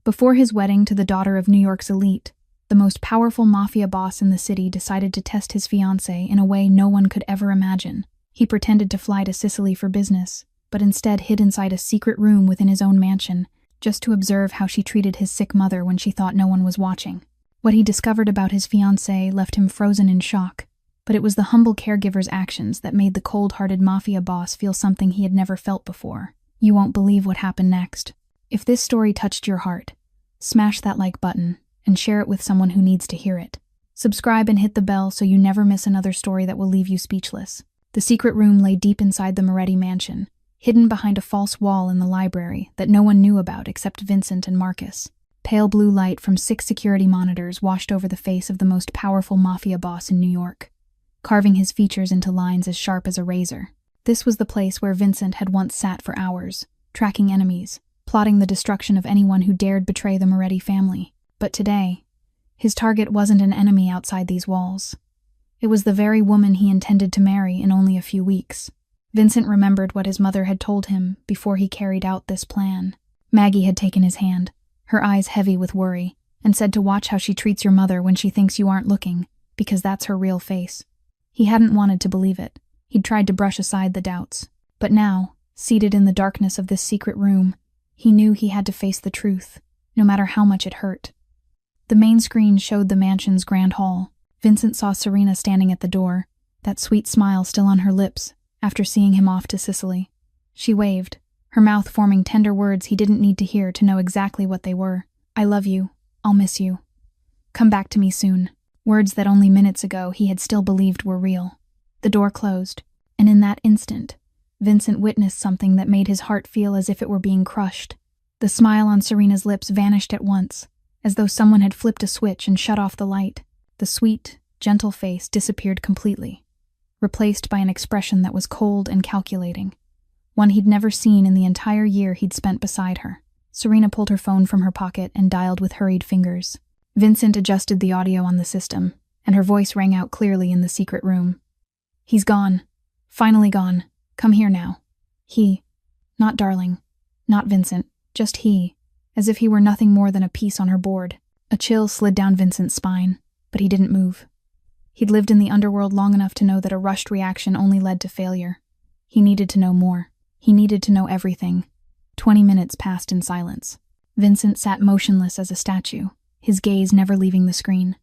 Before his wedding to the daughter of New York's elite, the most powerful mafia boss in the city decided to test his fiancée in a way no one could ever imagine. He pretended to fly to Sicily for business, but instead hid inside a secret room within his own mansion, just to observe how she treated his sick mother when she thought no one was watching. What he discovered about his fiancée left him frozen in shock, but it was the humble caregiver's actions that made the cold-hearted mafia boss feel something he had never felt before. You won't believe what happened next. If this story touched your heart, smash that like button and share it with someone who needs to hear it. Subscribe and hit the bell so you never miss another story that will leave you speechless. The secret room lay deep inside the Moretti mansion, hidden behind a false wall in the library that no one knew about except Vincent and Marcus. Pale blue light from 6 security monitors washed over the face of the most powerful mafia boss in New York, carving his features into lines as sharp as a razor. This was the place where Vincent had once sat for hours, tracking enemies, plotting the destruction of anyone who dared betray the Moretti family. But today, his target wasn't an enemy outside these walls. It was the very woman he intended to marry in only a few weeks. Vincent remembered what his mother had told him before he carried out this plan. Maggie had taken his hand, her eyes heavy with worry, and said to watch how she treats your mother when she thinks you aren't looking, because that's her real face. He hadn't wanted to believe it. He'd tried to brush aside the doubts. But now, seated in the darkness of this secret room, he knew he had to face the truth, no matter how much it hurt. The main screen showed the mansion's grand hall. Vincent saw Serena standing at the door, that sweet smile still on her lips after seeing him off to Sicily. She waved, her mouth forming tender words he didn't need to hear to know exactly what they were. I love you. I'll miss you. Come back to me soon. Words that only minutes ago he had still believed were real. The door closed, and in that instant, Vincent witnessed something that made his heart feel as if it were being crushed. The smile on Serena's lips vanished at once, as though someone had flipped a switch and shut off the light. The sweet, gentle face disappeared completely, replaced by an expression that was cold and calculating, one he'd never seen in the entire year he'd spent beside her. Serena pulled her phone from her pocket and dialed with hurried fingers. Vincent adjusted the audio on the system, and her voice rang out clearly in the secret room. He's gone. Finally gone. Come here now. He. Not darling. Not Vincent. Just he. As if he were nothing more than a piece on her board. A chill slid down Vincent's spine, but he didn't move. He'd lived in the underworld long enough to know that a rushed reaction only led to failure. He needed to know more. He needed to know everything. 20 minutes passed in silence. Vincent sat motionless as a statue, his gaze never leaving the screen.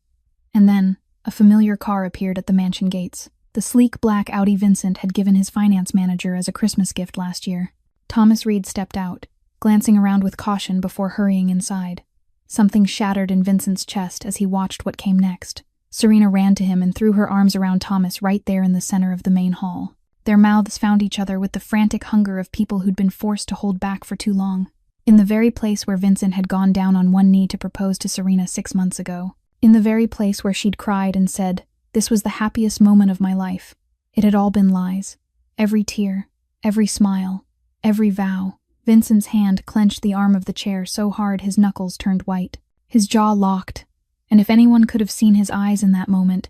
And then, a familiar car appeared at the mansion gates. The sleek black Audi Vincent had given his finance manager as a Christmas gift last year. Thomas Reed stepped out, glancing around with caution before hurrying inside. Something shattered in Vincent's chest as he watched what came next. Serena ran to him and threw her arms around Thomas right there in the center of the main hall. Their mouths found each other with the frantic hunger of people who'd been forced to hold back for too long. In the very place where Vincent had gone down on one knee to propose to Serena 6 months ago. In the very place where she'd cried and said, "This was the happiest moment of my life." It had all been lies. Every tear, every smile, every vow. Vincent's hand clenched the arm of the chair so hard his knuckles turned white. His jaw locked, and if anyone could have seen his eyes in that moment,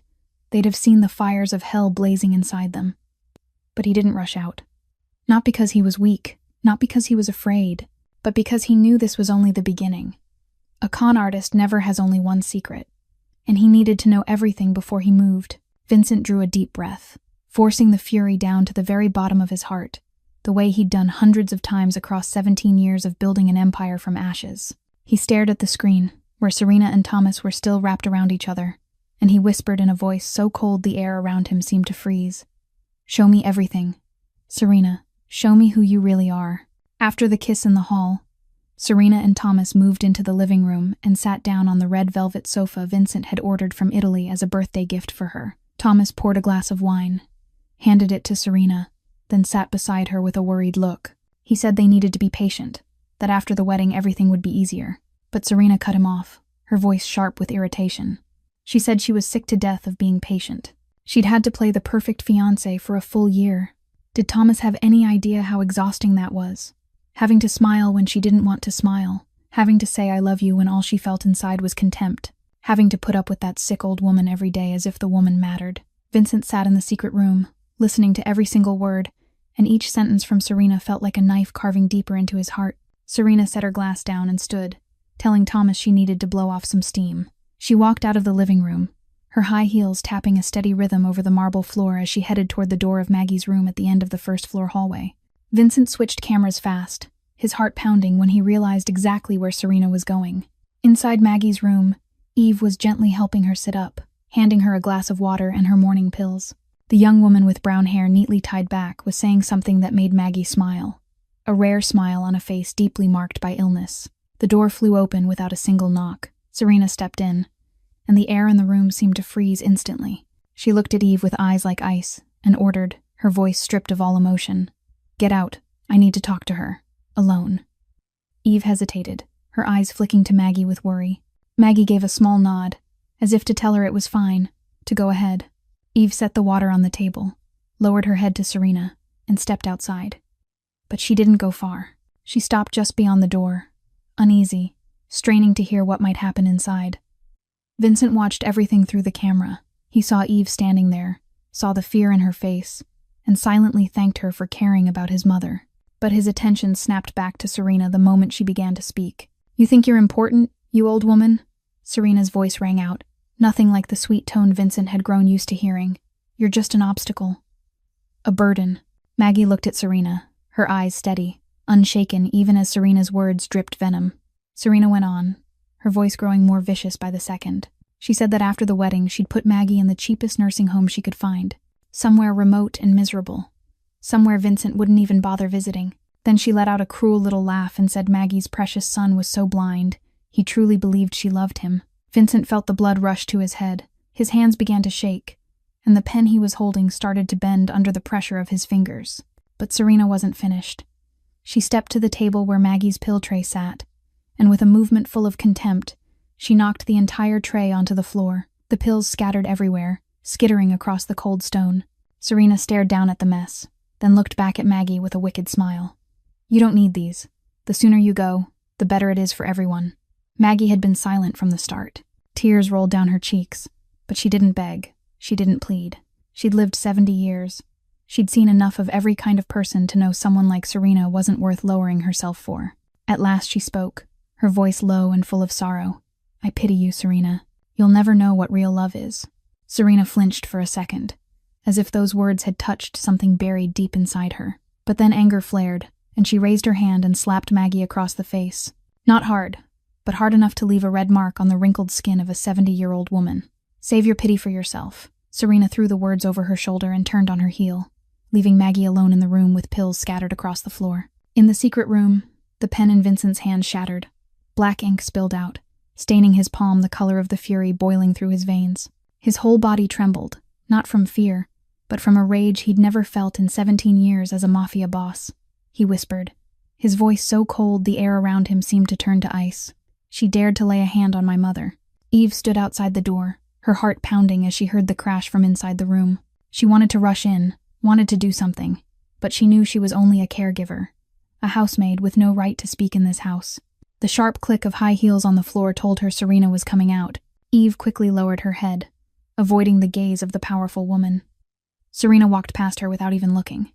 they'd have seen the fires of hell blazing inside them. But he didn't rush out. Not because he was weak, not because he was afraid, but because he knew this was only the beginning. A con artist never has only one secret, and he needed to know everything before he moved. Vincent drew a deep breath, forcing the fury down to the very bottom of his heart, the way he'd done hundreds of times across 17 years of building an empire from ashes. He stared at the screen, where Serena and Thomas were still wrapped around each other, and he whispered in a voice so cold the air around him seemed to freeze. "Show me everything. Serena, show me who you really are." After the kiss in the hall, Serena and Thomas moved into the living room and sat down on the red velvet sofa Vincent had ordered from Italy as a birthday gift for her. Thomas poured a glass of wine, handed it to Serena, then sat beside her with a worried look. He said they needed to be patient, that after the wedding everything would be easier. But Serena cut him off, her voice sharp with irritation. She said she was sick to death of being patient. She'd had to play the perfect fiancé for a full year. Did Thomas have any idea how exhausting that was? Having to smile when she didn't want to smile. Having to say I love you when all she felt inside was contempt. Having to put up with that sick old woman every day as if the woman mattered. Vincent sat in the secret room, listening to every single word, and each sentence from Serena felt like a knife carving deeper into his heart. Serena set her glass down and stood, telling Thomas she needed to blow off some steam. She walked out of the living room, her high heels tapping a steady rhythm over the marble floor as she headed toward the door of Maggie's room at the end of the first-floor hallway. Vincent switched cameras fast, his heart pounding when he realized exactly where Serena was going. Inside Maggie's room, Eve was gently helping her sit up, handing her a glass of water and her morning pills. The young woman with brown hair neatly tied back was saying something that made Maggie smile, a rare smile on a face deeply marked by illness. The door flew open without a single knock. Serena stepped in, and the air in the room seemed to freeze instantly. She looked at Eve with eyes like ice and ordered, her voice stripped of all emotion, "Get out. I need to talk to her. Alone." Eve hesitated, her eyes flicking to Maggie with worry. Maggie gave a small nod, as if to tell her it was fine, to go ahead. Eve set the water on the table, lowered her head to Serena, and stepped outside. But she didn't go far. She stopped just beyond the door, uneasy, straining to hear what might happen inside. Vincent watched everything through the camera. He saw Eve standing there, saw the fear in her face, and silently thanked her for caring about his mother. But his attention snapped back to Serena the moment she began to speak. "You think you're important, you old woman?" Serena's voice rang out, nothing like the sweet tone Vincent had grown used to hearing. "You're just an obstacle. A burden." Maggie looked at Serena, her eyes steady, unshaken even as Serena's words dripped venom. Serena went on, her voice growing more vicious by the second. She said that after the wedding she'd put Maggie in the cheapest nursing home she could find, somewhere remote and miserable, somewhere Vincent wouldn't even bother visiting. Then she let out a cruel little laugh and said Maggie's precious son was so blind, he truly believed she loved him. Vincent felt the blood rush to his head. His hands began to shake, and the pen he was holding started to bend under the pressure of his fingers. But Serena wasn't finished. She stepped to the table where Maggie's pill tray sat, and with a movement full of contempt, she knocked the entire tray onto the floor, the pills scattered everywhere, skittering across the cold stone. Serena stared down at the mess, then looked back at Maggie with a wicked smile. "You don't need these. The sooner you go, the better it is for everyone." Maggie had been silent from the start. Tears rolled down her cheeks, but she didn't beg, she didn't plead. She'd lived 70 years. She'd seen enough of every kind of person to know someone like Serena wasn't worth lowering herself for. At last she spoke, her voice low and full of sorrow. "I pity you, Serena. You'll never know what real love is." Serena flinched for a second, as if those words had touched something buried deep inside her. But then anger flared, and she raised her hand and slapped Maggie across the face. Not hard, but hard enough to leave a red mark on the wrinkled skin of a 70-year-old woman. "Save your pity for yourself." Serena threw the words over her shoulder and turned on her heel, leaving Maggie alone in the room with pills scattered across the floor. In the secret room, the pen in Vincent's hand shattered. Black ink spilled out, staining his palm the color of the fury boiling through his veins. His whole body trembled, not from fear, but from a rage he'd never felt in 17 years as a Mafia boss. He whispered, his voice so cold the air around him seemed to turn to ice. "She dared to lay a hand on my mother." Eve stood outside the door, her heart pounding as she heard the crash from inside the room. She wanted to rush in, wanted to do something, but she knew she was only a caregiver, a housemaid with no right to speak in this house. The sharp click of high heels on the floor told her Serena was coming out. Eve quickly lowered her head, avoiding the gaze of the powerful woman. Serena walked past her without even looking,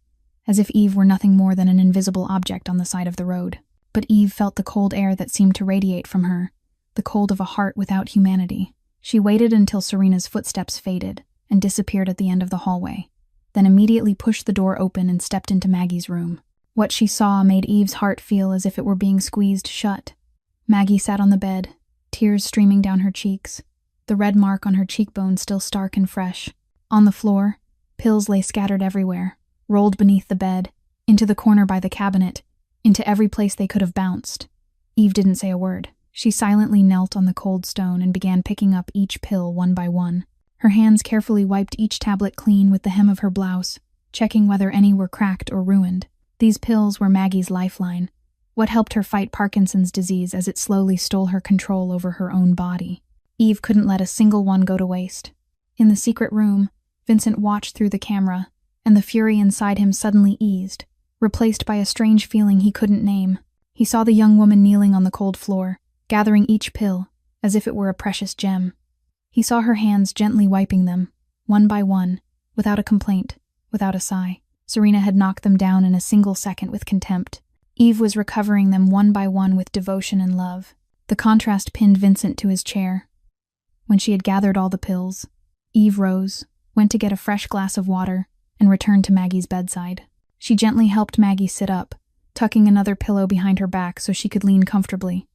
as if Eve were nothing more than an invisible object on the side of the road. But Eve felt the cold air that seemed to radiate from her, the cold of a heart without humanity. She waited until Serena's footsteps faded and disappeared at the end of the hallway, then immediately pushed the door open and stepped into Maggie's room. What she saw made Eve's heart feel as if it were being squeezed shut. Maggie sat on the bed, tears streaming down her cheeks, the red mark on her cheekbone still stark and fresh. On the floor, pills lay scattered everywhere, rolled beneath the bed, into the corner by the cabinet, into every place they could have bounced. Eve didn't say a word. She silently knelt on the cold stone and began picking up each pill one by one. Her hands carefully wiped each tablet clean with the hem of her blouse, checking whether any were cracked or ruined. These pills were Maggie's lifeline, what helped her fight Parkinson's disease as it slowly stole her control over her own body. Eve couldn't let a single one go to waste. In the secret room, Vincent watched through the camera, and the fury inside him suddenly eased, replaced by a strange feeling he couldn't name. He saw the young woman kneeling on the cold floor, gathering each pill, as if it were a precious gem. He saw her hands gently wiping them, one by one, without a complaint, without a sigh. Serena had knocked them down in a single second with contempt. Eve was recovering them one by one with devotion and love. The contrast pinned Vincent to his chair. When she had gathered all the pills, Eve rose, went to get a fresh glass of water, and returned to Maggie's bedside. She gently helped Maggie sit up, tucking another pillow behind her back so she could lean comfortably.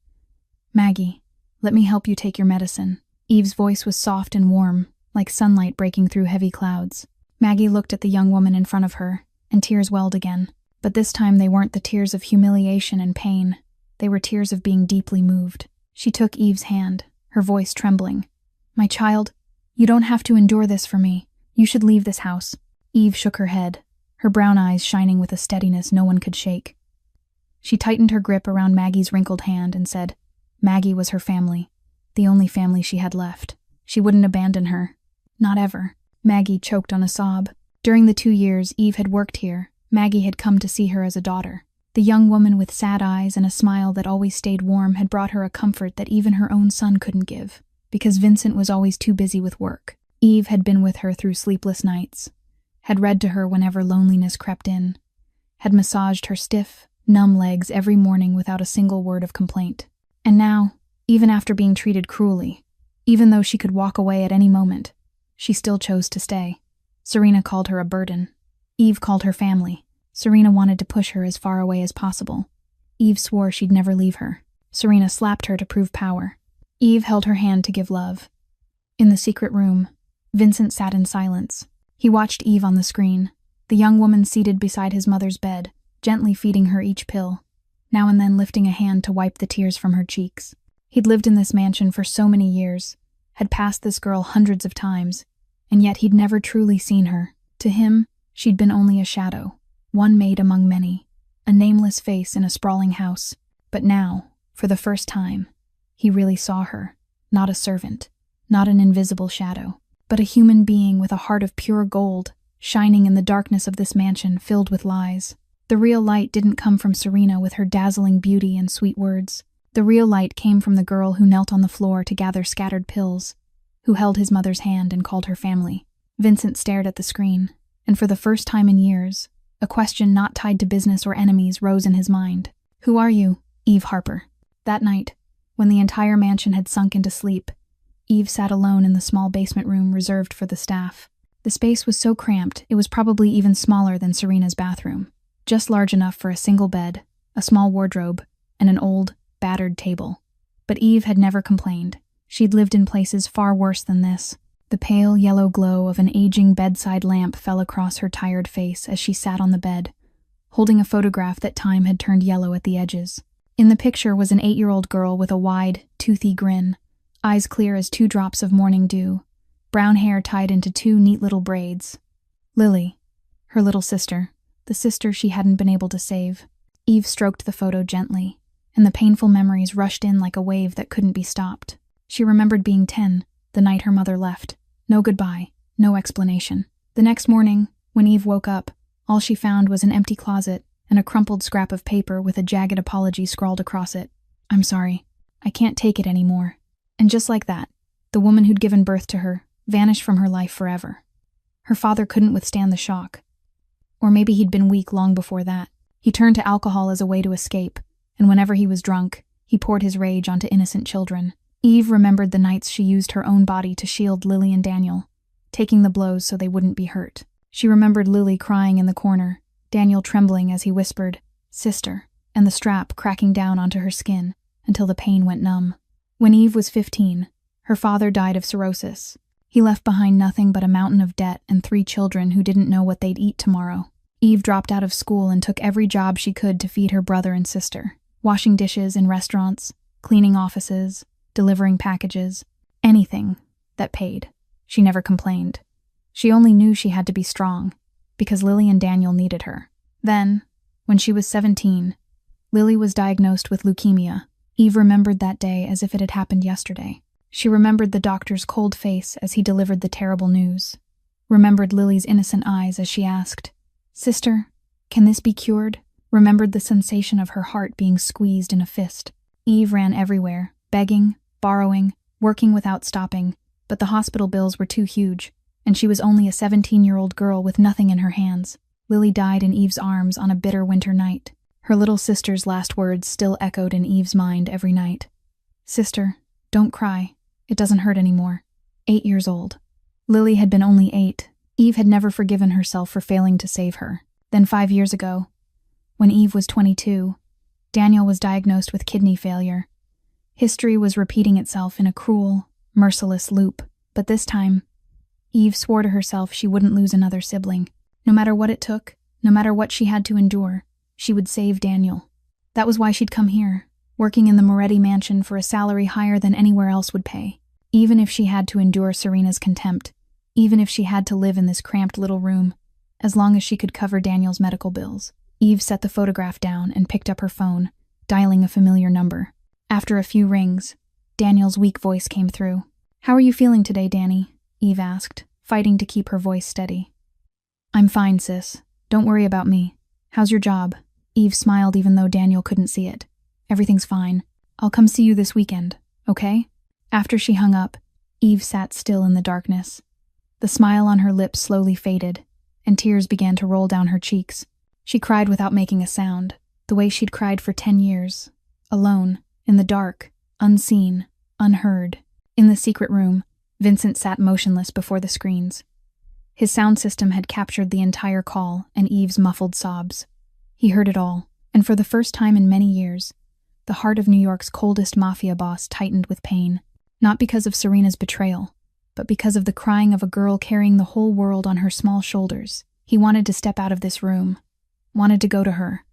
"Maggie, let me help you take your medicine." Eve's voice was soft and warm, like sunlight breaking through heavy clouds. Maggie looked at the young woman in front of her, and tears welled again. But this time they weren't the tears of humiliation and pain. They were tears of being deeply moved. She took Eve's hand, her voice trembling. "My child, you don't have to endure this for me. You should leave this house." Eve shook her head, her brown eyes shining with a steadiness no one could shake. She tightened her grip around Maggie's wrinkled hand and said, Maggie was her family, the only family she had left. She wouldn't abandon her. Not ever. Maggie choked on a sob. During the 2 years Eve had worked here, Maggie had come to see her as a daughter. The young woman with sad eyes and a smile that always stayed warm had brought her a comfort that even her own son couldn't give, because Vincent was always too busy with work. Eve had been with her through sleepless nights, had read to her whenever loneliness crept in, had massaged her stiff, numb legs every morning without a single word of complaint. And now, even after being treated cruelly, even though she could walk away at any moment, she still chose to stay. Serena called her a burden. Eve called her family. Serena wanted to push her as far away as possible. Eve swore she'd never leave her. Serena slapped her to prove power. Eve held her hand to give love. In the secret room, Vincent sat in silence. He watched Eve on the screen, the young woman seated beside his mother's bed, gently feeding her each pill, now and then lifting a hand to wipe the tears from her cheeks. He'd lived in this mansion for so many years, had passed this girl hundreds of times, and yet he'd never truly seen her. To him, she'd been only a shadow, one maid among many, a nameless face in a sprawling house. But now, for the first time, he really saw her, not a servant, not an invisible shadow, but a human being with a heart of pure gold, shining in the darkness of this mansion filled with lies. The real light didn't come from Serena with her dazzling beauty and sweet words. The real light came from the girl who knelt on the floor to gather scattered pills, who held his mother's hand and called her family. Vincent stared at the screen, and for the first time in years, a question not tied to business or enemies rose in his mind. "Who are you?" Eve Harper. That night, when the entire mansion had sunk into sleep, Eve sat alone in the small basement room reserved for the staff. The space was so cramped, it was probably even smaller than Serena's bathroom. Just large enough for a single bed, a small wardrobe, and an old, battered table. But Eve had never complained. She'd lived in places far worse than this. The pale yellow glow of an aging bedside lamp fell across her tired face as she sat on the bed, holding a photograph that time had turned yellow at the edges. In the picture was an 8-year-old girl with a wide, toothy grin, eyes clear as 2 drops of morning dew, brown hair tied into 2 neat little braids. Lily, her little sister, the sister she hadn't been able to save. Eve stroked the photo gently, and the painful memories rushed in like a wave that couldn't be stopped. She remembered being 10, the night her mother left. No goodbye, no explanation. The next morning, when Eve woke up, all she found was an empty closet and a crumpled scrap of paper with a jagged apology scrawled across it. "I'm sorry. I can't take it anymore." And just like that, the woman who'd given birth to her vanished from her life forever. Her father couldn't withstand the shock. Or maybe he'd been weak long before that. He turned to alcohol as a way to escape, and whenever he was drunk, he poured his rage onto innocent children. Eve remembered the nights she used her own body to shield Lily and Daniel, taking the blows so they wouldn't be hurt. She remembered Lily crying in the corner, Daniel trembling as he whispered, "Sister," and the strap cracking down onto her skin until the pain went numb. When Eve was 15, her father died of cirrhosis. He left behind nothing but a mountain of debt and 3 children who didn't know what they'd eat tomorrow. Eve dropped out of school and took every job she could to feed her brother and sister, washing dishes in restaurants, cleaning offices, delivering packages, anything that paid. She never complained. She only knew she had to be strong, because Lily and Daniel needed her. Then, when she was 17, Lily was diagnosed with leukemia. Eve remembered that day as if it had happened yesterday. She remembered the doctor's cold face as he delivered the terrible news. Remembered Lily's innocent eyes as she asked, "Sister, can this be cured?" Remembered the sensation of her heart being squeezed in a fist. Eve ran everywhere, begging, borrowing, working without stopping, but the hospital bills were too huge, and she was only a 17-year-old girl with nothing in her hands. Lily died in Eve's arms on a bitter winter night. Her little sister's last words still echoed in Eve's mind every night. Sister, don't cry. It doesn't hurt anymore. 8 years old. Lily had been only 8. Eve had never forgiven herself for failing to save her. Then 5 years ago, when Eve was 22, Daniel was diagnosed with kidney failure. History was repeating itself in a cruel, merciless loop, but this time, Eve swore to herself she wouldn't lose another sibling. No matter what it took, no matter what she had to endure, she would save Daniel. That was why she'd come here, working in the Moretti mansion for a salary higher than anywhere else would pay. Even if she had to endure Serena's contempt, even if she had to live in this cramped little room, as long as she could cover Daniel's medical bills. Eve set the photograph down and picked up her phone, dialing a familiar number. After a few rings, Daniel's weak voice came through. "How are you feeling today, Danny?" Eve asked, fighting to keep her voice steady. "I'm fine, sis. Don't worry about me. How's your job?" Eve smiled even though Daniel couldn't see it. "Everything's fine. I'll come see you this weekend, okay?" After she hung up, Eve sat still in the darkness. The smile on her lips slowly faded, and tears began to roll down her cheeks. She cried without making a sound, the way she'd cried for 10 years. Alone, in the dark, unseen, unheard. In the secret room, Vincent sat motionless before the screens. His sound system had captured the entire call and Eve's muffled sobs. He heard it all, and for the first time in many years, the heart of New York's coldest mafia boss tightened with pain. Not because of Serena's betrayal, but because of the crying of a girl carrying the whole world on her small shoulders. He wanted to step out of this room, wanted to go to her,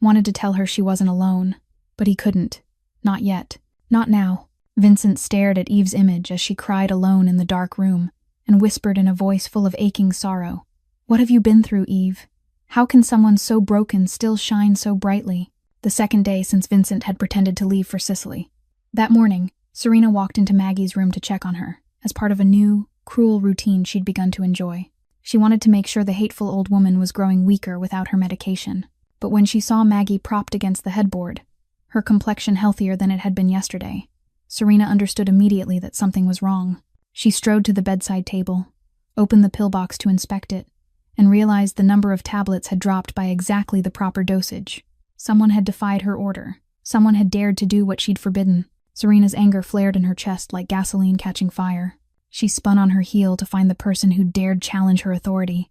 wanted to tell her she wasn't alone, but he couldn't. Not yet. Not now. Vincent stared at Eve's image as she cried alone in the dark room, and whispered in a voice full of aching sorrow, "What have you been through, Eve? How can someone so broken still shine so brightly?" The second day since Vincent had pretended to leave for Sicily. That morning, Serena walked into Maggie's room to check on her, as part of a new, cruel routine she'd begun to enjoy. She wanted to make sure the hateful old woman was growing weaker without her medication. But when she saw Maggie propped against the headboard, her complexion healthier than it had been yesterday, Serena understood immediately that something was wrong. She strode to the bedside table, opened the pillbox to inspect it, and realized the number of tablets had dropped by exactly the proper dosage. Someone had defied her order. Someone had dared to do what she'd forbidden. Serena's anger flared in her chest like gasoline catching fire. She spun on her heel to find the person who dared challenge her authority,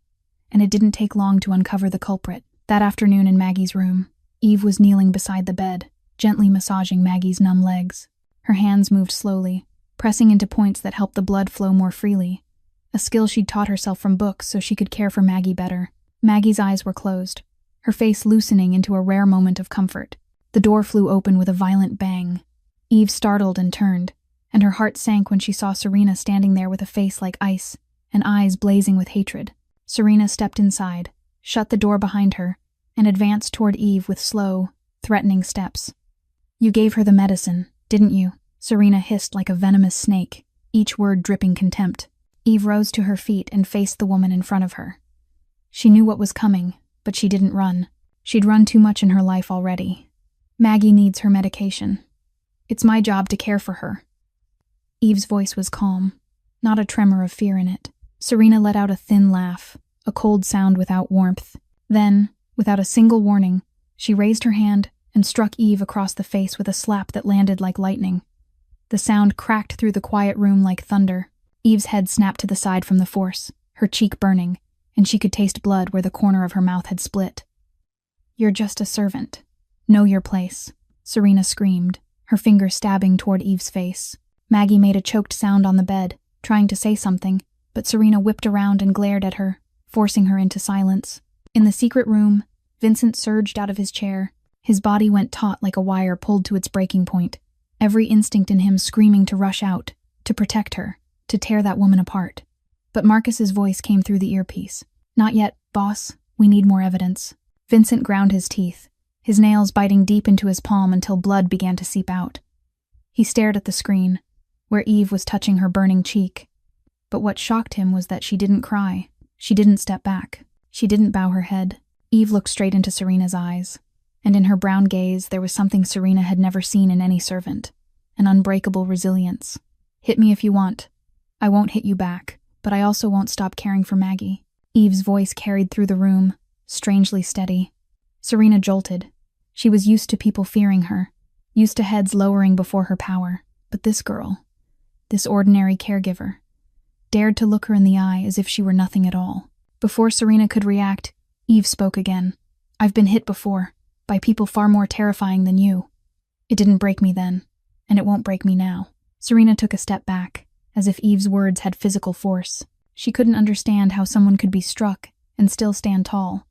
and it didn't take long to uncover the culprit. That afternoon in Maggie's room, Eve was kneeling beside the bed, gently massaging Maggie's numb legs. Her hands moved slowly, pressing into points that helped the blood flow more freely, a skill she'd taught herself from books so she could care for Maggie better. Maggie's eyes were closed, her face loosening into a rare moment of comfort. The door flew open with a violent bang. Eve startled and turned, and her heart sank when she saw Serena standing there with a face like ice and eyes blazing with hatred. Serena stepped inside, shut the door behind her, and advanced toward Eve with slow, threatening steps. "You gave her the medicine, didn't you?" Serena hissed like a venomous snake, each word dripping contempt. Eve rose to her feet and faced the woman in front of her. She knew what was coming, but she didn't run. She'd run too much in her life already. "Maggie needs her medication. It's my job to care for her." Eve's voice was calm, not a tremor of fear in it. Serena let out a thin laugh, a cold sound without warmth. Then, without a single warning, she raised her hand and struck Eve across the face with a slap that landed like lightning. The sound cracked through the quiet room like thunder. Eve's head snapped to the side from the force, her cheek burning, and she could taste blood where the corner of her mouth had split. "You're just a servant. Know your place," Serena screamed, her finger stabbing toward Eve's face. Maggie made a choked sound on the bed, trying to say something, but Serena whipped around and glared at her, forcing her into silence. In the secret room, Vincent surged out of his chair. His body went taut like a wire pulled to its breaking point, every instinct in him screaming to rush out, to protect her, to tear that woman apart. But Marcus's voice came through the earpiece. "Not yet, boss. We need more evidence." Vincent ground his teeth, his nails biting deep into his palm until blood began to seep out. He stared at the screen, where Eve was touching her burning cheek. But what shocked him was that she didn't cry. She didn't step back. She didn't bow her head. Eve looked straight into Serena's eyes, and in her brown gaze there was something Serena had never seen in any servant, an unbreakable resilience. "Hit me if you want. I won't hit you back, but I also won't stop caring for Maggie." Eve's voice carried through the room, strangely steady. Serena jolted. She was used to people fearing her, used to heads lowering before her power. But this girl, this ordinary caregiver, dared to look her in the eye as if she were nothing at all. Before Serena could react, Eve spoke again. "I've been hit before, by people far more terrifying than you. It didn't break me then, and it won't break me now." Serena took a step back, as if Eve's words had physical force. She couldn't understand how someone could be struck and still stand tall,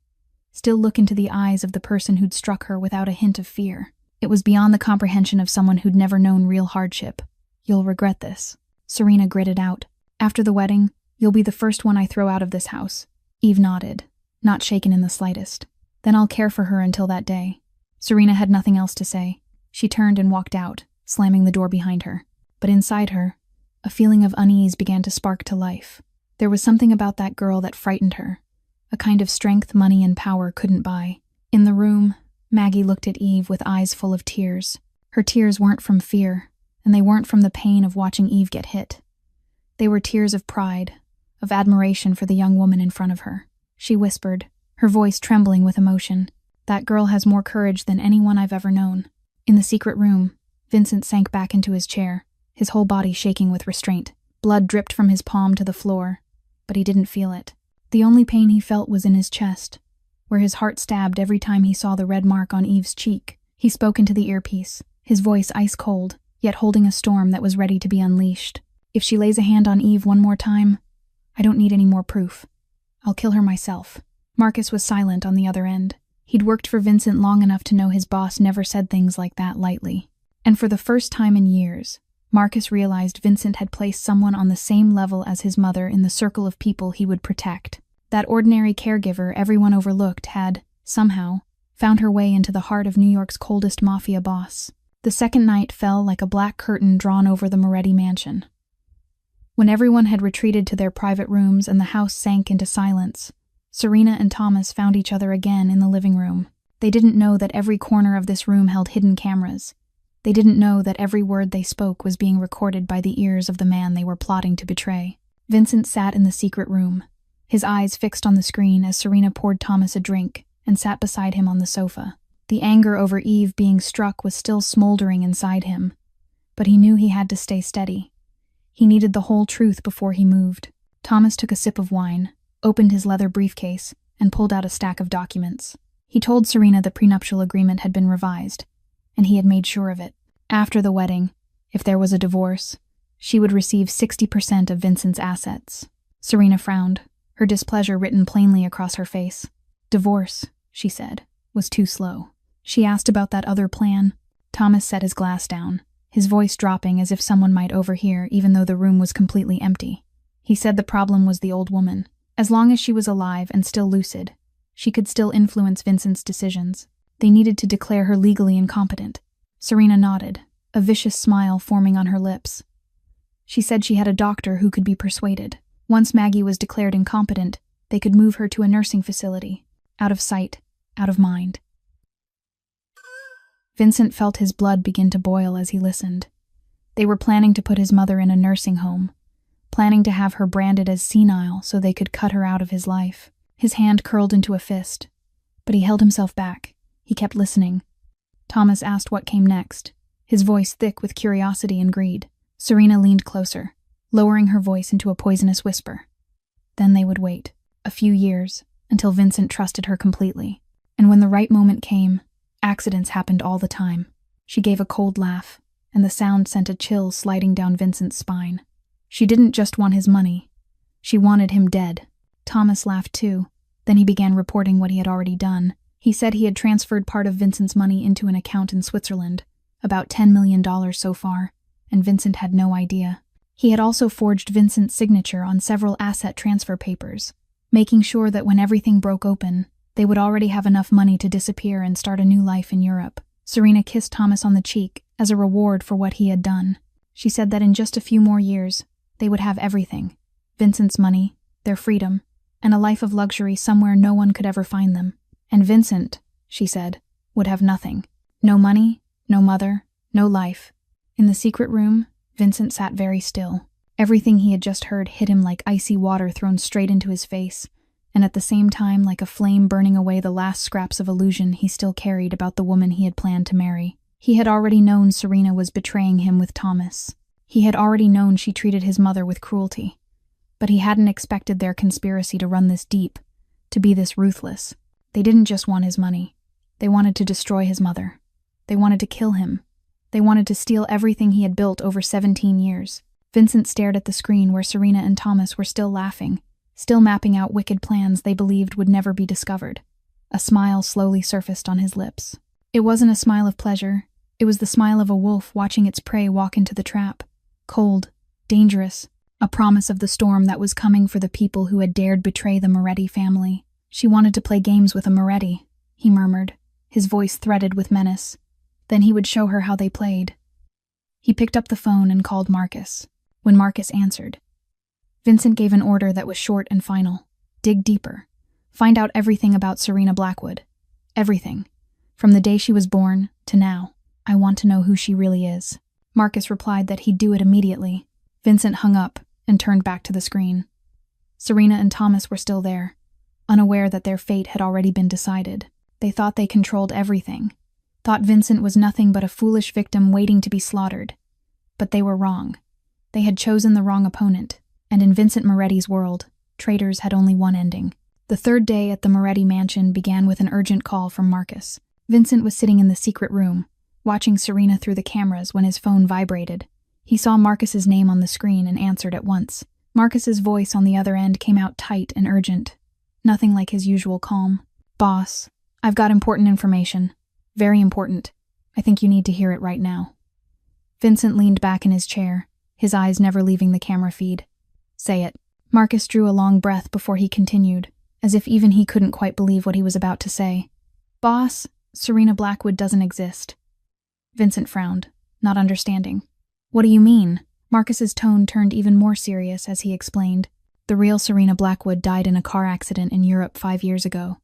still look into the eyes of the person who'd struck her without a hint of fear. It was beyond the comprehension of someone who'd never known real hardship. "You'll regret this," Serena gritted out. "After the wedding, you'll be the first one I throw out of this house." Eve nodded, not shaken in the slightest. "Then I'll care for her until that day." Serena had nothing else to say. She turned and walked out, slamming the door behind her. But inside her, a feeling of unease began to spark to life. There was something about that girl that frightened her, a kind of strength money and power couldn't buy. In the room, Maggie looked at Eve with eyes full of tears. Her tears weren't from fear, and they weren't from the pain of watching Eve get hit. They were tears of pride, of admiration for the young woman in front of her. She whispered, her voice trembling with emotion, "That girl has more courage than anyone I've ever known." In the secret room, Vincent sank back into his chair, his whole body shaking with restraint. Blood dripped from his palm to the floor, but he didn't feel it. The only pain he felt was in his chest, where his heart stabbed every time he saw the red mark on Eve's cheek. He spoke into the earpiece, his voice ice cold, yet holding a storm that was ready to be unleashed. "If she lays a hand on Eve one more time, I don't need any more proof. I'll kill her myself." Marcus was silent on the other end. He'd worked for Vincent long enough to know his boss never said things like that lightly. And for the first time in years, Marcus realized Vincent had placed someone on the same level as his mother in the circle of people he would protect. That ordinary caregiver everyone overlooked had, somehow, found her way into the heart of New York's coldest mafia boss. The second night fell like a black curtain drawn over the Moretti mansion. When everyone had retreated to their private rooms and the house sank into silence, Serena and Thomas found each other again in the living room. They didn't know that every corner of this room held hidden cameras. They didn't know that every word they spoke was being recorded by the ears of the man they were plotting to betray. Vincent sat in the secret room, his eyes fixed on the screen as Serena poured Thomas a drink and sat beside him on the sofa. The anger over Eve being struck was still smoldering inside him, but he knew he had to stay steady. He needed the whole truth before he moved. Thomas took a sip of wine, opened his leather briefcase, and pulled out a stack of documents. He told Serena the prenuptial agreement had been revised, and he had made sure of it. After the wedding, if there was a divorce, she would receive 60% of Vincent's assets. Serena frowned, her displeasure written plainly across her face. "Divorce," she said, was too slow. She asked about that other plan. Thomas set his glass down, his voice dropping as if someone might overhear even though the room was completely empty. He said the problem was the old woman. As long as she was alive and still lucid, she could still influence Vincent's decisions. They needed to declare her legally incompetent. Serena nodded, a vicious smile forming on her lips. She said she had a doctor who could be persuaded. Once Maggie was declared incompetent, they could move her to a nursing facility, out of sight, out of mind. Vincent felt his blood begin to boil as he listened. They were planning to put his mother in a nursing home, planning to have her branded as senile so they could cut her out of his life. His hand curled into a fist, but he held himself back. He kept listening. Thomas asked what came next, his voice thick with curiosity and greed. Serena leaned closer, lowering her voice into a poisonous whisper. Then they would wait, a few years, until Vincent trusted her completely. And when the right moment came, accidents happened all the time. She gave a cold laugh, and the sound sent a chill sliding down Vincent's spine. She didn't just want his money. She wanted him dead. Thomas laughed too. Then he began reporting what he had already done. He said he had transferred part of Vincent's money into an account in Switzerland, about $10 million so far, and Vincent had no idea. He had also forged Vincent's signature on several asset transfer papers, making sure that when everything broke open, they would already have enough money to disappear and start a new life in Europe. Serena kissed Thomas on the cheek as a reward for what he had done. She said that in just a few more years, they would have everything: Vincent's money, their freedom, and a life of luxury somewhere no one could ever find them. And Vincent, she said, would have nothing. No money, no mother, no life. In the secret room, Vincent sat very still. Everything he had just heard hit him like icy water thrown straight into his face, and at the same time like a flame burning away the last scraps of illusion he still carried about the woman he had planned to marry. He had already known Serena was betraying him with Thomas. He had already known she treated his mother with cruelty. But he hadn't expected their conspiracy to run this deep, to be this ruthless. They didn't just want his money. They wanted to destroy his mother. They wanted to kill him. They wanted to steal everything he had built over 17 years. Vincent stared at the screen where Serena and Thomas were still laughing, still mapping out wicked plans they believed would never be discovered. A smile slowly surfaced on his lips. It wasn't a smile of pleasure. It was the smile of a wolf watching its prey walk into the trap. Cold, dangerous, a promise of the storm that was coming for the people who had dared betray the Moretti family. She wanted to play games with a Moretti, he murmured, his voice threaded with menace. Then he would show her how they played. He picked up the phone and called Marcus. When Marcus answered, Vincent gave an order that was short and final. Dig deeper. Find out everything about Serena Blackwood. Everything. From the day she was born to now. I want to know who she really is. Marcus replied that he'd do it immediately. Vincent hung up and turned back to the screen. Serena and Thomas were still there, unaware that their fate had already been decided. They thought they controlled everything, thought Vincent was nothing but a foolish victim waiting to be slaughtered. But they were wrong. They had chosen the wrong opponent, and in Vincent Moretti's world, traitors had only one ending. The third day at the Moretti mansion began with an urgent call from Marcus. Vincent was sitting in the secret room, watching Serena through the cameras when his phone vibrated. He saw Marcus's name on the screen and answered at once. Marcus's voice on the other end came out tight and urgent. Nothing like his usual calm. Boss, I've got important information. Very important. I think you need to hear it right now. Vincent leaned back in his chair, his eyes never leaving the camera feed. Say it. Marcus drew a long breath before he continued, as if even he couldn't quite believe what he was about to say. Boss, Serena Blackwood doesn't exist. Vincent frowned, not understanding. What do you mean? Marcus's tone turned even more serious as he explained. The real Serena Blackwood died in a car accident in Europe 5 years ago.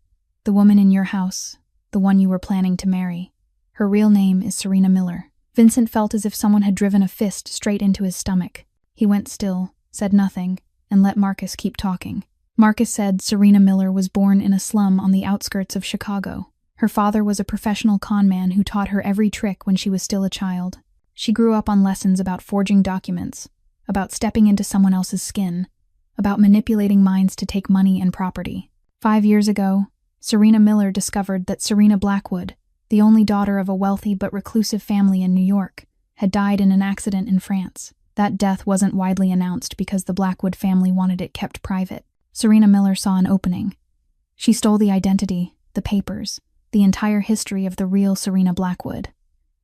The woman in your house, the one you were planning to marry. Her real name is Serena Miller. Vincent felt as if someone had driven a fist straight into his stomach. He went still, said nothing, and let Marcus keep talking. Marcus said Serena Miller was born in a slum on the outskirts of Chicago. Her father was a professional con man who taught her every trick when she was still a child. She grew up on lessons about forging documents, about stepping into someone else's skin, about manipulating minds to take money and property. 5 years ago, Serena Miller discovered that Serena Blackwood, the only daughter of a wealthy but reclusive family in New York, had died in an accident in France. That death wasn't widely announced because the Blackwood family wanted it kept private. Serena Miller saw an opening. She stole the identity, the papers, the entire history of the real Serena Blackwood.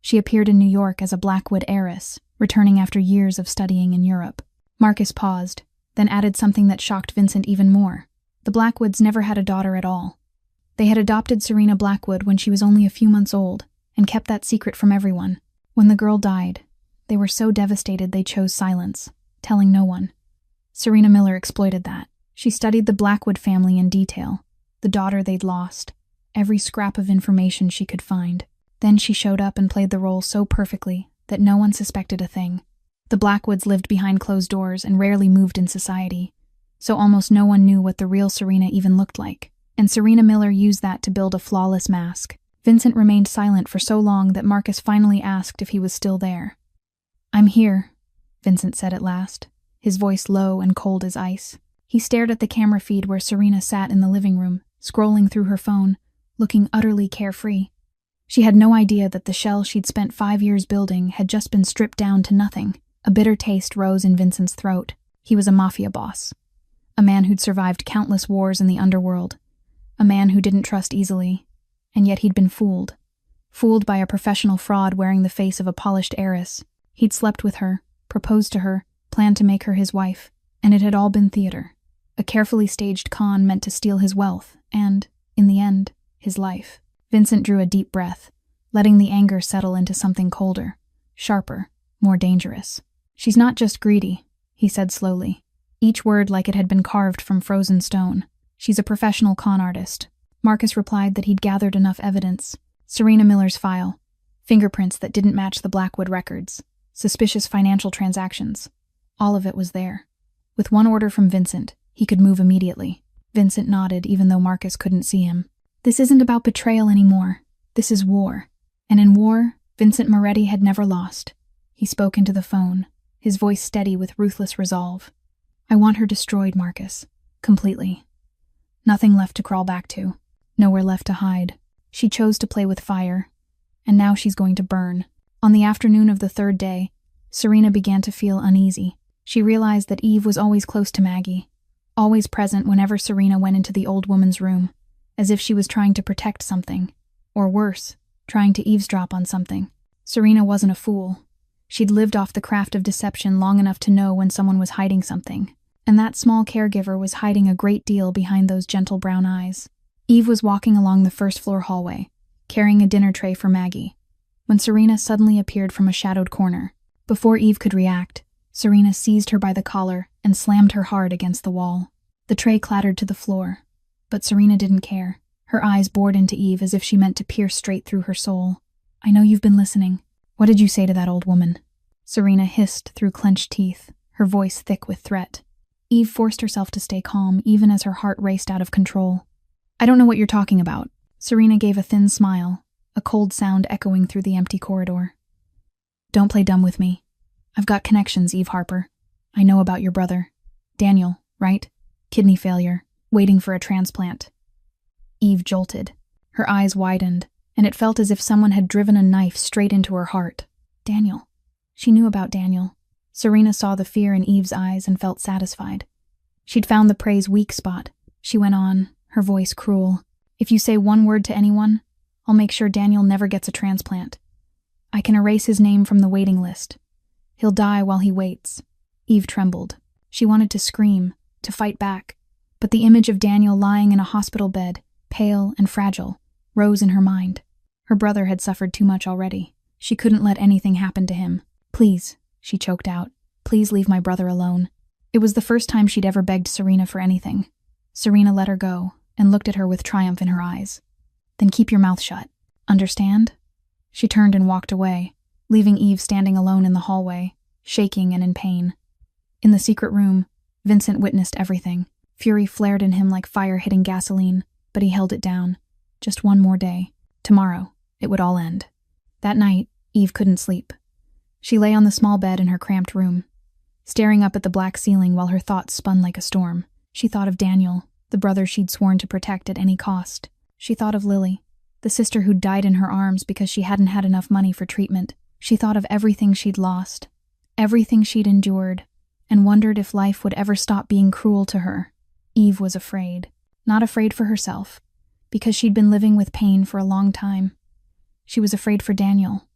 She appeared in New York as a Blackwood heiress, returning after years of studying in Europe. Marcus paused, then added something that shocked Vincent even more. The Blackwoods never had a daughter at all. They had adopted Serena Blackwood when she was only a few months old, and kept that secret from everyone. When the girl died, they were so devastated they chose silence, telling no one. Serena Miller exploited that. She studied the Blackwood family in detail, the daughter they'd lost, every scrap of information she could find. Then she showed up and played the role so perfectly that no one suspected a thing. The Blackwoods lived behind closed doors and rarely moved in society, so almost no one knew what the real Serena even looked like. And Serena Miller used that to build a flawless mask. Vincent remained silent for so long that Marcus finally asked if he was still there. I'm here, Vincent said at last, his voice low and cold as ice. He stared at the camera feed where Serena sat in the living room, scrolling through her phone, looking utterly carefree. She had no idea that the shell she'd spent 5 years building had just been stripped down to nothing. A bitter taste rose in Vincent's throat. He was a mafia boss. A man who'd survived countless wars in the underworld. A man who didn't trust easily. And yet he'd been fooled. Fooled by a professional fraud wearing the face of a polished heiress. He'd slept with her, proposed to her, planned to make her his wife. And it had all been theater. A carefully staged con meant to steal his wealth and, in the end, his life. Vincent drew a deep breath, letting the anger settle into something colder, sharper, more dangerous. She's not just greedy, he said slowly, each word like it had been carved from frozen stone. She's a professional con artist. Marcus replied that he'd gathered enough evidence. Serena Miller's file, fingerprints that didn't match the Blackwood records, suspicious financial transactions. All of it was there. With one order from Vincent, he could move immediately. Vincent nodded even though Marcus couldn't see him. This isn't about betrayal anymore. This is war. And in war, Vincent Moretti had never lost. He spoke into the phone, his voice steady with ruthless resolve. I want her destroyed, Marcus. Completely. Nothing left to crawl back to. Nowhere left to hide. She chose to play with fire, and now she's going to burn. On the afternoon of the third day, Serena began to feel uneasy. She realized that Eve was always close to Maggie, always present whenever Serena went into the old woman's room, as if she was trying to protect something, or worse, trying to eavesdrop on something. Serena wasn't a fool. She'd lived off the craft of deception long enough to know when someone was hiding something, and that small caregiver was hiding a great deal behind those gentle brown eyes. Eve was walking along the first-floor hallway, carrying a dinner tray for Maggie, when Serena suddenly appeared from a shadowed corner. Before Eve could react, Serena seized her by the collar and slammed her hard against the wall. The tray clattered to the floor, but Serena didn't care. Her eyes bored into Eve as if she meant to pierce straight through her soul. I know you've been listening. What did you say to that old woman? Serena hissed through clenched teeth, her voice thick with threat. Eve forced herself to stay calm, even as her heart raced out of control. I don't know what you're talking about. Serena gave a thin smile, a cold sound echoing through the empty corridor. Don't play dumb with me. I've got connections, Eve Harper. I know about your brother. Daniel, right? Kidney failure, waiting for a transplant. Eve jolted. Her eyes widened, and it felt as if someone had driven a knife straight into her heart. Daniel. She knew about Daniel. Serena saw the fear in Eve's eyes and felt satisfied. She'd found the prey's weak spot. She went on, her voice cruel. If you say one word to anyone, I'll make sure Daniel never gets a transplant. I can erase his name from the waiting list. He'll die while he waits. Eve trembled. She wanted to scream, to fight back, but the image of Daniel lying in a hospital bed, pale and fragile, rose in her mind. Her brother had suffered too much already. She couldn't let anything happen to him. Please, she choked out. Please leave my brother alone. It was the first time she'd ever begged Serena for anything. Serena let her go and looked at her with triumph in her eyes. Then keep your mouth shut. Understand? She turned and walked away, leaving Eve standing alone in the hallway, shaking and in pain. In the secret room, Vincent witnessed everything. Fury flared in him like fire hitting gasoline, but he held it down. Just one more day. Tomorrow, it would all end. That night, Eve couldn't sleep. She lay on the small bed in her cramped room, staring up at the black ceiling while her thoughts spun like a storm. She thought of Daniel, the brother she'd sworn to protect at any cost. She thought of Lily, the sister who'd died in her arms because she hadn't had enough money for treatment. She thought of everything she'd lost, everything she'd endured, and wondered if life would ever stop being cruel to her. Eve was afraid. Not afraid for herself, because she'd been living with pain for a long time. She was afraid for Daniel.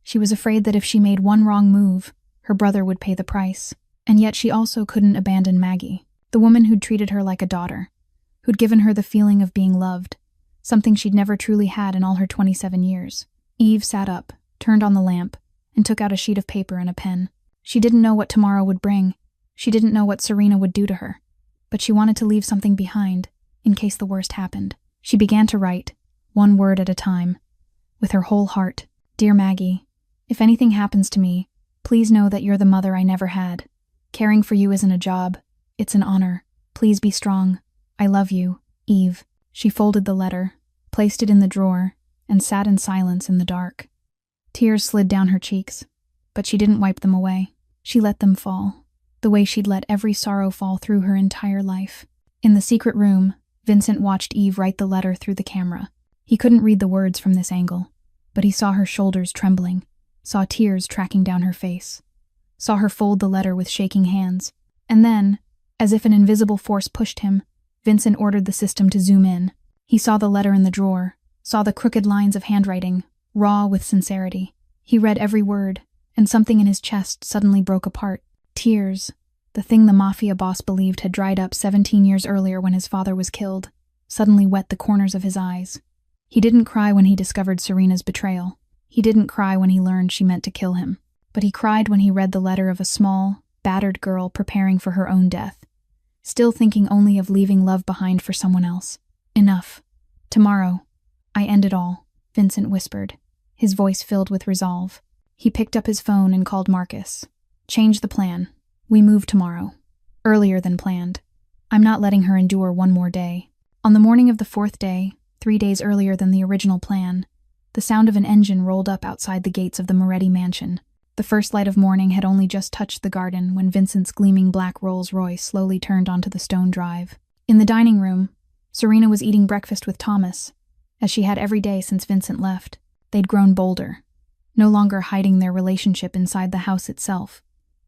She was afraid that if she made one wrong move, her brother would pay the price. And yet she also couldn't abandon Maggie, the woman who'd treated her like a daughter, who'd given her the feeling of being loved, something she'd never truly had in all her 27 years. Eve sat up, turned on the lamp, and took out a sheet of paper and a pen. She didn't know what tomorrow would bring. She didn't know what Serena would do to her. But she wanted to leave something behind, in case the worst happened. She began to write, one word at a time, with her whole heart. Dear Maggie, if anything happens to me, please know that you're the mother I never had. Caring for you isn't a job, it's an honor. Please be strong. I love you, Eve. She folded the letter, placed it in the drawer, and sat in silence in the dark. Tears slid down her cheeks, but she didn't wipe them away. She let them fall, the way she'd let every sorrow fall through her entire life. In the secret room, Vincent watched Eve write the letter through the camera. He couldn't read the words from this angle, but he saw her shoulders trembling, saw tears tracking down her face, saw her fold the letter with shaking hands, and then, as if an invisible force pushed him, Vincent ordered the system to zoom in. He saw the letter in the drawer, saw the crooked lines of handwriting, raw with sincerity. He read every word, and something in his chest suddenly broke apart. Tears, the thing the Mafia boss believed had dried up 17 years earlier when his father was killed, suddenly wet the corners of his eyes. He didn't cry when he discovered Serena's betrayal. He didn't cry when he learned she meant to kill him. But he cried when he read the letter of a small, battered girl preparing for her own death, still thinking only of leaving love behind for someone else. Enough. Tomorrow, I end it all, Vincent whispered, his voice filled with resolve. He picked up his phone and called Marcus. Change the plan. We move tomorrow. Earlier than planned. I'm not letting her endure one more day. On the morning of the fourth day, 3 days earlier than the original plan, The sound of an engine rolled up outside the gates of the Moretti mansion. The first light of morning had only just touched the garden when Vincent's gleaming black Rolls-Royce slowly turned onto the stone drive. In the dining room, Serena was eating breakfast with Thomas, as she had every day since Vincent left. They'd grown bolder, no longer hiding their relationship inside the house itself,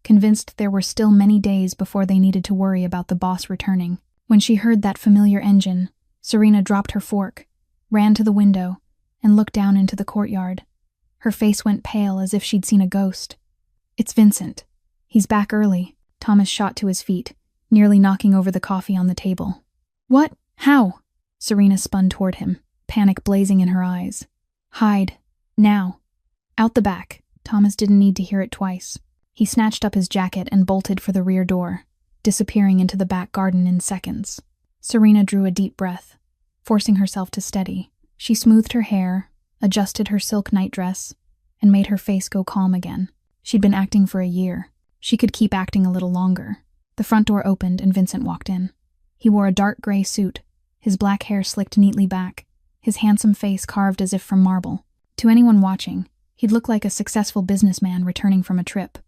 convinced there were still many days before they needed to worry about the boss returning. When she heard that familiar engine, Serena dropped her fork, ran to the window, and looked down into the courtyard. Her face went pale as if she'd seen a ghost. "It's Vincent. He's back early." Thomas shot to his feet, nearly knocking over the coffee on the table. "What? How?" Serena spun toward him, panic blazing in her eyes. "Hide. Now." "Out the back." Thomas didn't need to hear it twice. He snatched up his jacket and bolted for the rear door, disappearing into the back garden in seconds. Serena drew a deep breath, forcing herself to steady. She smoothed her hair, adjusted her silk nightdress, and made her face go calm again. She'd been acting for a year. She could keep acting a little longer. The front door opened and Vincent walked in. He wore a dark gray suit, his black hair slicked neatly back, his handsome face carved as if from marble. To anyone watching, he'd look like a successful businessman returning from a trip.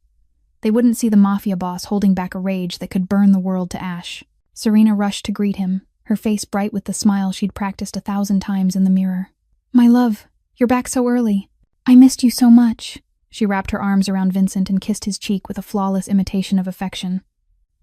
They wouldn't see the Mafia boss holding back a rage that could burn the world to ash. Serena rushed to greet him, her face bright with the smile she'd practiced 1,000 times in the mirror. "My love, you're back so early. I missed you so much." She wrapped her arms around Vincent and kissed his cheek with a flawless imitation of affection.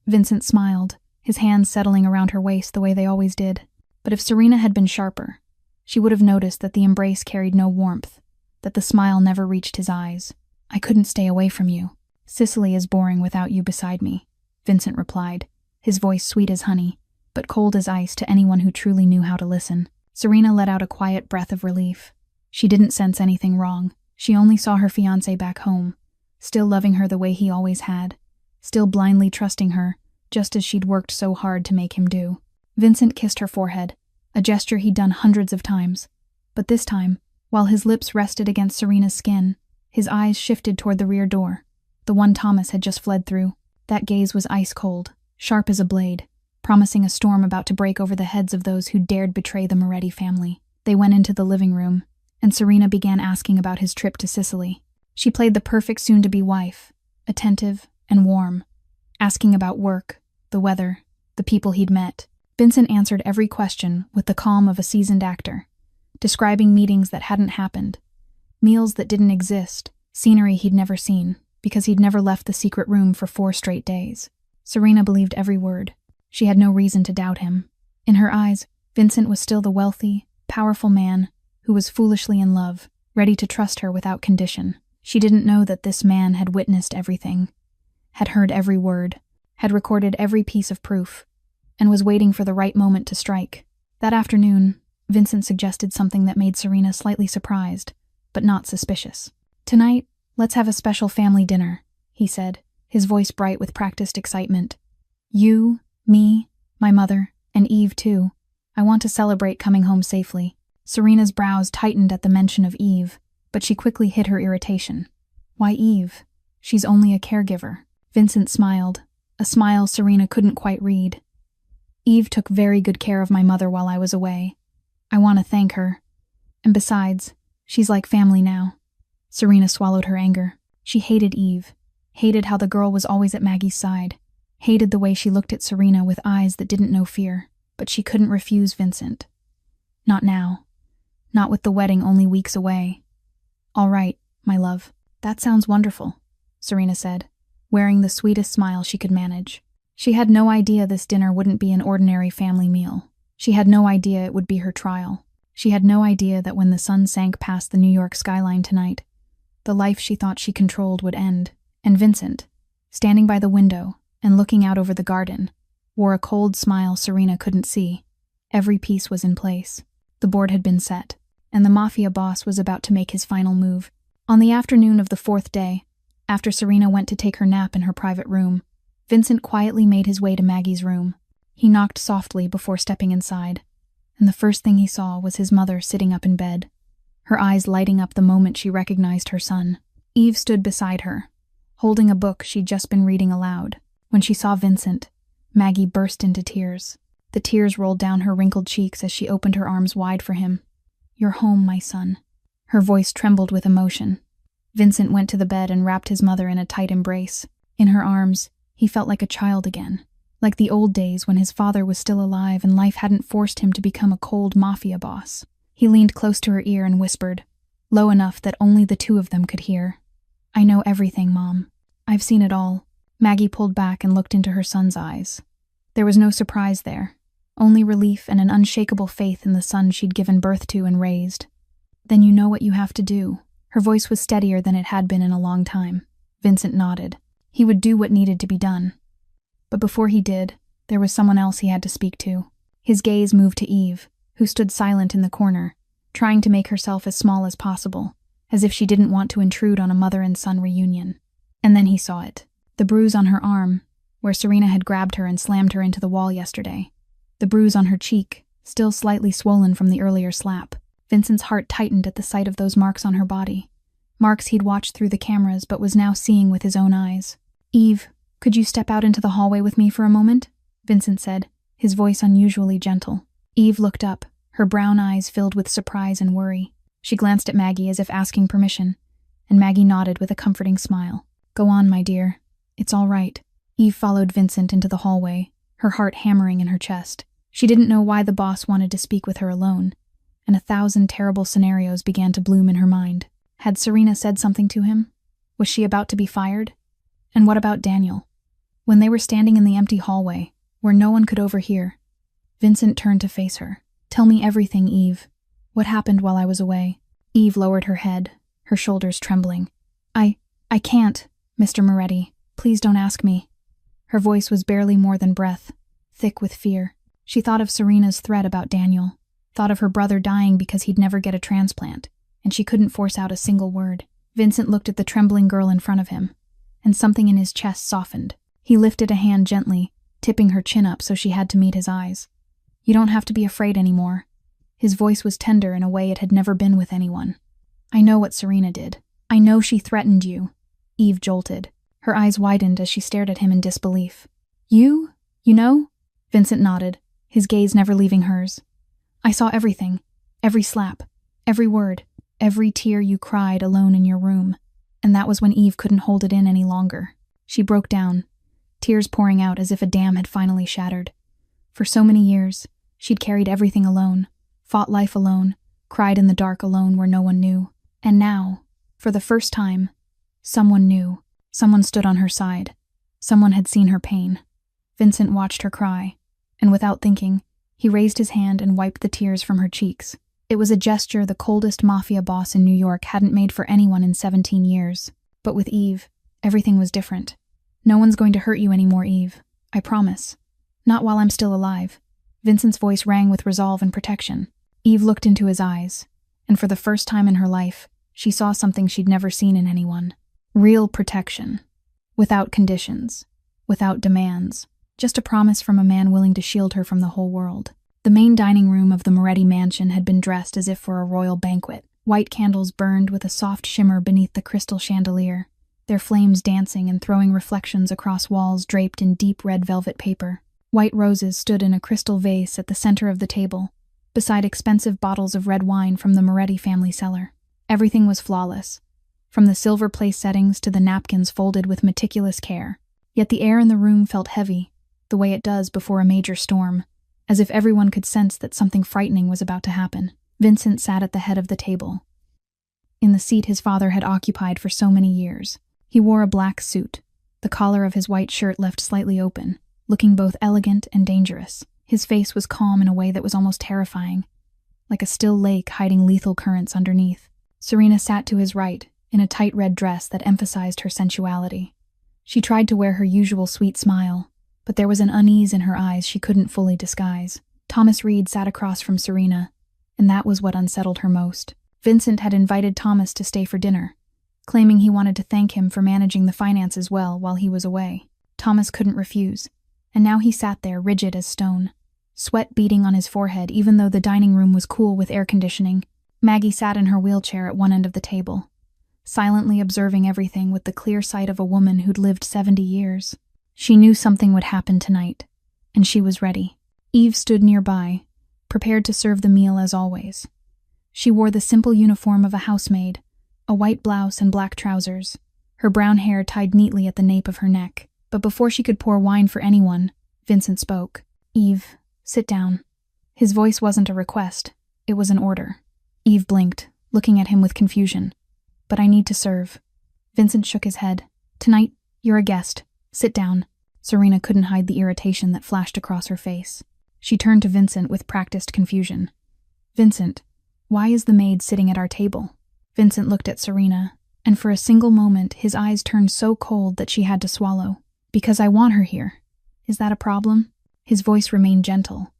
Vincent smiled, his hands settling around her waist the way they always did. But if Serena had been sharper, she would have noticed that the embrace carried no warmth, that the smile never reached his eyes. "I couldn't stay away from you. Sicily is boring without you beside me," Vincent replied, his voice sweet as honey, but cold as ice to anyone who truly knew how to listen. Serena let out a quiet breath of relief. She didn't sense anything wrong. She only saw her fiancé back home, still loving her the way he always had, still blindly trusting her, just as she'd worked so hard to make him do. Vincent kissed her forehead, a gesture he'd done hundreds of times. But this time, while his lips rested against Serena's skin, his eyes shifted toward the rear door, the one Thomas had just fled through. That gaze was ice cold, sharp as a blade, promising a storm about to break over the heads of those who dared betray the Moretti family. They went into the living room, and Serena began asking about his trip to Sicily. She played the perfect soon-to-be wife, attentive and warm, asking about work, the weather, the people he'd met. Vincent answered every question with the calm of a seasoned actor, describing meetings that hadn't happened, meals that didn't exist, scenery he'd never seen, because he'd never left the secret room for 4 straight days. Serena believed every word. She had no reason to doubt him. In her eyes, Vincent was still the wealthy, powerful man who was foolishly in love, ready to trust her without condition. She didn't know that this man had witnessed everything, had heard every word, had recorded every piece of proof, and was waiting for the right moment to strike. That afternoon, Vincent suggested something that made Serena slightly surprised, but not suspicious. "Tonight, let's have a special family dinner," he said, his voice bright with practiced excitement. "You, me, my mother, and Eve too. I want to celebrate coming home safely." Serena's brows tightened at the mention of Eve, but she quickly hid her irritation. "Why Eve? She's only a caregiver." Vincent smiled, a smile Serena couldn't quite read. "Eve took very good care of my mother while I was away. I want to thank her. And besides, she's like family now." Serena swallowed her anger. She hated Eve, hated how the girl was always at Maggie's side, hated the way she looked at Serena with eyes that didn't know fear, but she couldn't refuse Vincent. Not now. Not with the wedding only weeks away. "All right, my love. That sounds wonderful," Serena said, wearing the sweetest smile she could manage. She had no idea this dinner wouldn't be an ordinary family meal. She had no idea it would be her trial. She had no idea that when the sun sank past the New York skyline tonight, the life she thought she controlled would end. And Vincent, standing by the window and looking out over the garden, wore a cold smile Serena couldn't see. Every piece was in place. The board had been set, and the Mafia boss was about to make his final move. On the afternoon of the 4th day, after Serena went to take her nap in her private room, Vincent quietly made his way to Maggie's room. He knocked softly before stepping inside, and the first thing he saw was his mother sitting up in bed, her eyes lighting up the moment she recognized her son. Eve stood beside her, holding a book she'd just been reading aloud. When she saw Vincent, Maggie burst into tears. The tears rolled down her wrinkled cheeks as she opened her arms wide for him. "You're home, my son." Her voice trembled with emotion. Vincent went to the bed and wrapped his mother in a tight embrace. In her arms, he felt like a child again, like the old days when his father was still alive and life hadn't forced him to become a cold mafia boss. He leaned close to her ear and whispered, low enough that only the two of them could hear. "I know everything, Mom. I've seen it all." Maggie pulled back and looked into her son's eyes. There was no surprise there, only relief and an unshakable faith in the son she'd given birth to and raised. "Then you know what you have to do." Her voice was steadier than it had been in a long time. Vincent nodded. He would do what needed to be done. But before he did, there was someone else he had to speak to. His gaze moved to Eve, who stood silent in the corner, trying to make herself as small as possible, as if she didn't want to intrude on a mother and son reunion. And then he saw it. The bruise on her arm, where Serena had grabbed her and slammed her into the wall yesterday. The bruise on her cheek, still slightly swollen from the earlier slap. Vincent's heart tightened at the sight of those marks on her body. Marks he'd watched through the cameras but was now seeing with his own eyes. "Eve, could you step out into the hallway with me for a moment?" Vincent said, his voice unusually gentle. Eve looked up, her brown eyes filled with surprise and worry. She glanced at Maggie as if asking permission, and Maggie nodded with a comforting smile. "Go on, my dear. It's all right." Eve followed Vincent into the hallway, her heart hammering in her chest. She didn't know why the boss wanted to speak with her alone, and 1,000 terrible scenarios began to bloom in her mind. Had Serena said something to him? Was she about to be fired? And what about Daniel? When they were standing in the empty hallway, where no one could overhear, Vincent turned to face her. "Tell me everything, Eve. What happened while I was away?" Eve lowered her head, her shoulders trembling. I can't, Mr. Moretti. Please don't ask me." Her voice was barely more than breath, thick with fear. She thought of Serena's threat about Daniel, thought of her brother dying because he'd never get a transplant, and she couldn't force out a single word. Vincent looked at the trembling girl in front of him, and something in his chest softened. He lifted a hand gently, tipping her chin up so she had to meet his eyes. "You don't have to be afraid anymore." His voice was tender in a way it had never been with anyone. "I know what Serena did. I know she threatened you." Eve jolted. Her eyes widened as she stared at him in disbelief. You know?" Vincent nodded, his gaze never leaving hers. "I saw everything. Every slap. Every word. Every tear you cried alone in your room." And that was when Eve couldn't hold it in any longer. She broke down, tears pouring out as if a dam had finally shattered. For so many years, she'd carried everything alone, fought life alone, cried in the dark alone where no one knew. And now, for the first time, someone knew. Someone stood on her side. Someone had seen her pain. Vincent watched her cry, and without thinking, he raised his hand and wiped the tears from her cheeks. It was a gesture the coldest mafia boss in New York hadn't made for anyone in 17 years. But with Eve, everything was different. "No one's going to hurt you anymore, Eve. I promise. Not while I'm still alive." Vincent's voice rang with resolve and protection. Eve looked into his eyes, and for the first time in her life, she saw something she'd never seen in anyone. Real protection. Without conditions. Without demands. Just a promise from a man willing to shield her from the whole world. The main dining room of the Moretti mansion had been dressed as if for a royal banquet. White candles burned with a soft shimmer beneath the crystal chandelier, their flames dancing and throwing reflections across walls draped in deep red velvet paper. White roses stood in a crystal vase at the center of the table, beside expensive bottles of red wine from the Moretti family cellar. Everything was flawless, from the silver place settings to the napkins folded with meticulous care. Yet the air in the room felt heavy, the way it does before a major storm, as if everyone could sense that something frightening was about to happen. Vincent sat at the head of the table, in the seat his father had occupied for so many years. He wore a black suit, the collar of his white shirt left slightly open, looking both elegant and dangerous. His face was calm in a way that was almost terrifying, like a still lake hiding lethal currents underneath. Serena sat to his right, in a tight red dress that emphasized her sensuality. She tried to wear her usual sweet smile, but there was an unease in her eyes she couldn't fully disguise. Thomas Reed sat across from Serena, and that was what unsettled her most. Vincent had invited Thomas to stay for dinner, claiming he wanted to thank him for managing the finances well while he was away. Thomas couldn't refuse, and now he sat there rigid as stone, sweat beading on his forehead even though the dining room was cool with air conditioning. Maggie sat in her wheelchair at one end of the table, silently observing everything with the clear sight of a woman who'd lived 70 years. She knew something would happen tonight, and she was ready. Eve stood nearby, prepared to serve the meal as always. She wore the simple uniform of a housemaid, a white blouse and black trousers, her brown hair tied neatly at the nape of her neck. But before she could pour wine for anyone, Vincent spoke. "Eve, sit down." His voice wasn't a request, it was an order. Eve blinked, looking at him with confusion. "But I need to serve." Vincent shook his head. "Tonight, you're a guest. Sit down." Serena couldn't hide the irritation that flashed across her face. She turned to Vincent with practiced confusion. "Vincent, why is the maid sitting at our table?" Vincent looked at Serena, and for a single moment his eyes turned so cold that she had to swallow. "Because I want her here. Is that a problem?" His voice remained gentle,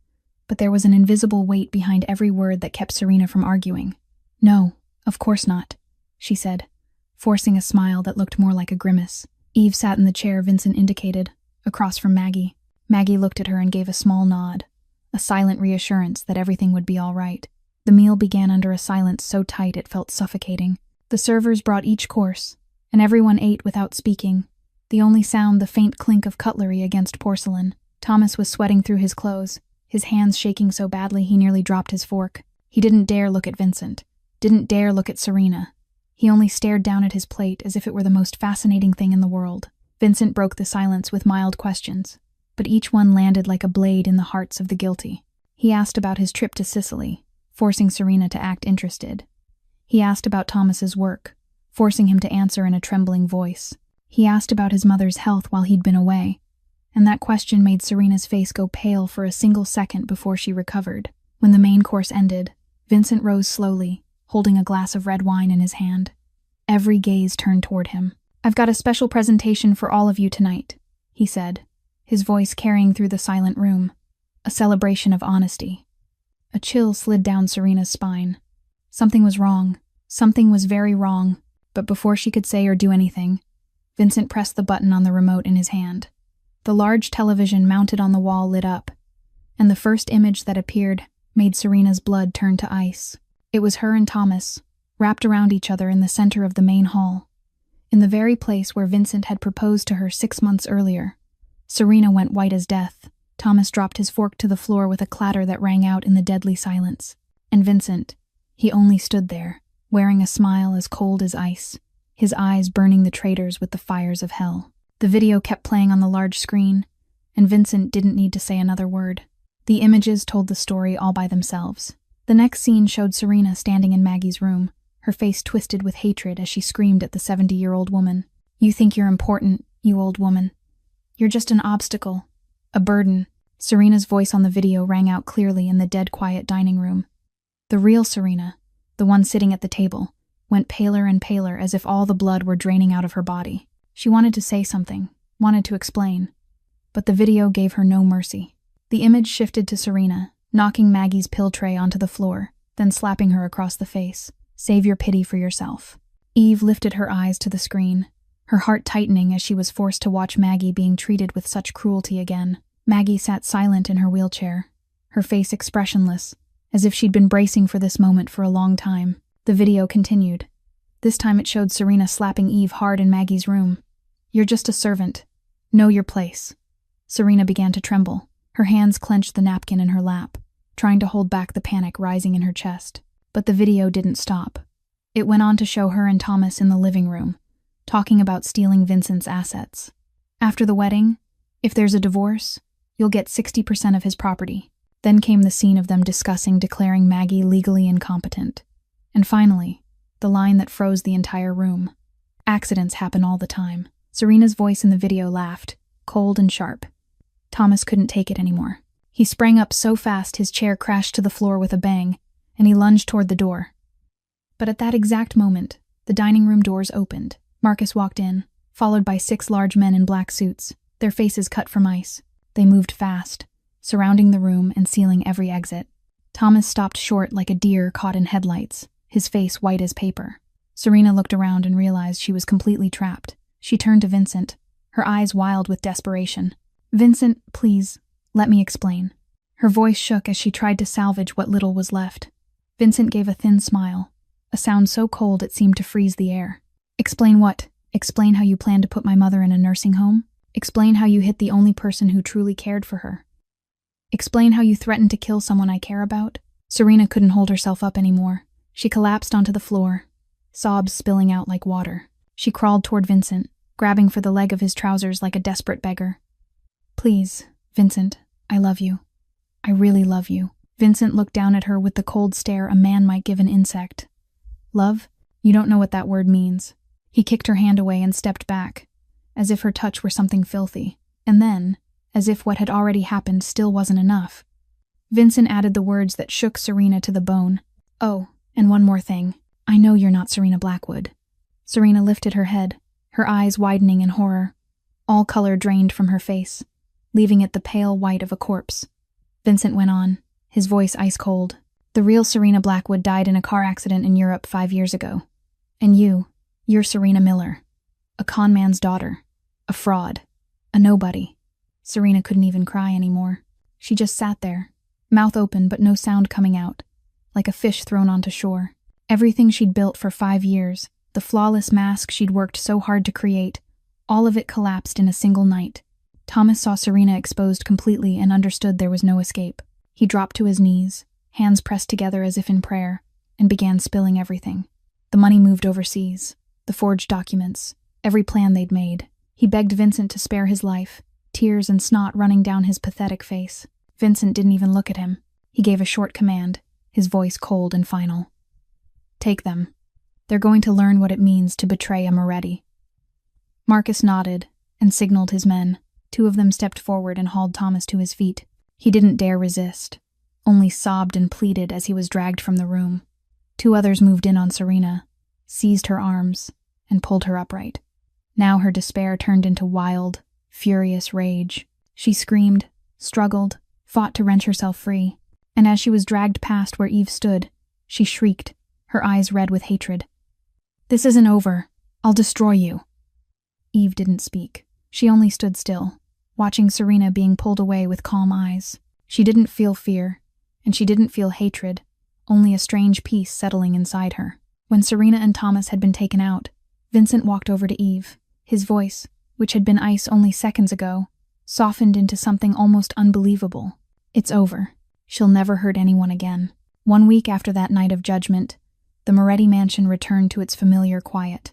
but there was an invisible weight behind every word that kept Serena from arguing. "No, of course not," she said, forcing a smile that looked more like a grimace. Eve sat in the chair Vincent indicated, across from Maggie. Maggie looked at her and gave a small nod, a silent reassurance that everything would be all right. The meal began under a silence so tight it felt suffocating. The servers brought each course, and everyone ate without speaking, the only sound the faint clink of cutlery against porcelain. Thomas was sweating through his clothes, his hands shaking so badly he nearly dropped his fork. He didn't dare look at Vincent, didn't dare look at Serena. He only stared down at his plate as if it were the most fascinating thing in the world. Vincent broke the silence with mild questions, but each one landed like a blade in the hearts of the guilty. He asked about his trip to Sicily, forcing Serena to act interested. He asked about Thomas's work, forcing him to answer in a trembling voice. He asked about his mother's health while he'd been away, and that question made Serena's face go pale for a single second before she recovered. When the main course ended, Vincent rose slowly, holding a glass of red wine in his hand. Every gaze turned toward him. "I've got a special presentation for all of you tonight," he said, his voice carrying through the silent room. A celebration of honesty. A chill slid down Serena's spine. Something was wrong. Something was very wrong. But before she could say or do anything, Vincent pressed the button on the remote in his hand. The large television mounted on the wall lit up, and the first image that appeared made Serena's blood turn to ice. It was her and Thomas, wrapped around each other in the center of the main hall, in the very place where Vincent had proposed to her 6 months earlier. Serena went white as death. Thomas dropped his fork to the floor with a clatter that rang out in the deadly silence. And Vincent, he only stood there, wearing a smile as cold as ice, his eyes burning the traitors with the fires of hell. The video kept playing on the large screen, and Vincent didn't need to say another word. The images told the story all by themselves. The next scene showed Serena standing in Maggie's room, her face twisted with hatred as she screamed at the 70-year-old woman. "You think you're important, you old woman. You're just an obstacle, a burden." Serena's voice on the video rang out clearly in the dead-quiet dining room. The real Serena, the one sitting at the table, went paler and paler as if all the blood were draining out of her body. She wanted to say something, wanted to explain, but the video gave her no mercy. The image shifted to Serena, knocking Maggie's pill tray onto the floor, then slapping her across the face. "Save your pity for yourself." Eve lifted her eyes to the screen, her heart tightening as she was forced to watch Maggie being treated with such cruelty again. Maggie sat silent in her wheelchair, her face expressionless, as if she'd been bracing for this moment for a long time. The video continued. This time it showed Serena slapping Eve hard in Maggie's room. "You're just a servant. Know your place." Serena began to tremble. Her hands clenched the napkin in her lap, trying to hold back the panic rising in her chest. But the video didn't stop. It went on to show her and Thomas in the living room, talking about stealing Vincent's assets. After the wedding, if there's a divorce, you'll get 60% of his property. Then came the scene of them discussing declaring Maggie legally incompetent. And finally, the line that froze the entire room. "Accidents happen all the time." Serena's voice in the video laughed, cold and sharp. Thomas couldn't take it anymore. He sprang up so fast his chair crashed to the floor with a bang, and he lunged toward the door. But at that exact moment, the dining room doors opened. Marcus walked in, followed by 6 large men in black suits, their faces cut from ice. They moved fast, surrounding the room and sealing every exit. Thomas stopped short like a deer caught in headlights, his face white as paper. Serena looked around and realized she was completely trapped. She turned to Vincent, her eyes wild with desperation. "Vincent, please, let me explain." Her voice shook as she tried to salvage what little was left. Vincent gave a thin smile, a sound so cold it seemed to freeze the air. "Explain what? Explain how you plan to put my mother in a nursing home? Explain how you hit the only person who truly cared for her? Explain how you threatened to kill someone I care about?" Serena couldn't hold herself up anymore. She collapsed onto the floor, sobs spilling out like water. She crawled toward Vincent, grabbing for the leg of his trousers like a desperate beggar. "Please, Vincent, I love you. I really love you." Vincent looked down at her with the cold stare a man might give an insect. "Love? You don't know what that word means." He kicked her hand away and stepped back, as if her touch were something filthy. And then, as if what had already happened still wasn't enough, Vincent added the words that shook Serena to the bone. "Oh, and one more thing. I know you're not Serena Blackwood." Serena lifted her head, her eyes widening in horror. All color drained from her face, leaving it the pale white of a corpse. Vincent went on, his voice ice-cold. "The real Serena Blackwood died in a car accident in Europe 5 years ago. And you're Serena Miller. A con man's daughter. A fraud. A nobody." Serena couldn't even cry anymore. She just sat there, mouth open but no sound coming out, like a fish thrown onto shore. Everything she'd built for 5 years, the flawless mask she'd worked so hard to create, all of it collapsed in a single night. Thomas saw Serena exposed completely and understood there was no escape. He dropped to his knees, hands pressed together as if in prayer, and began spilling everything. The money moved overseas, the forged documents, every plan they'd made. He begged Vincent to spare his life, tears and snot running down his pathetic face. Vincent didn't even look at him. He gave a short command, his voice cold and final. "Take them. They're going to learn what it means to betray a Moretti." Marcus nodded and signaled his men. 2 of them stepped forward and hauled Thomas to his feet. He didn't dare resist, only sobbed and pleaded as he was dragged from the room. 2 others moved in on Serena, seized her arms, and pulled her upright. Now her despair turned into wild, furious rage. She screamed, struggled, fought to wrench herself free, and as she was dragged past where Eve stood, she shrieked, her eyes red with hatred. "This isn't over. I'll destroy you." Eve didn't speak. She only stood still, watching Serena being pulled away with calm eyes. She didn't feel fear, and she didn't feel hatred, only a strange peace settling inside her. When Serena and Thomas had been taken out, Vincent walked over to Eve. His voice, which had been ice only seconds ago, softened into something almost unbelievable. "It's over. She'll never hurt anyone again." 1 week after that night of judgment, the Moretti mansion returned to its familiar quiet.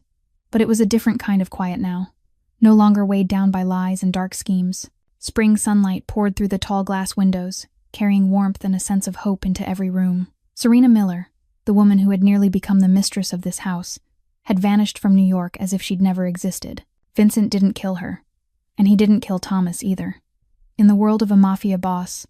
But it was a different kind of quiet now, no longer weighed down by lies and dark schemes. Spring sunlight poured through the tall glass windows, carrying warmth and a sense of hope into every room. Serena Miller, the woman who had nearly become the mistress of this house, had vanished from New York as if she'd never existed. Vincent didn't kill her, and he didn't kill Thomas either. In the world of a mafia boss,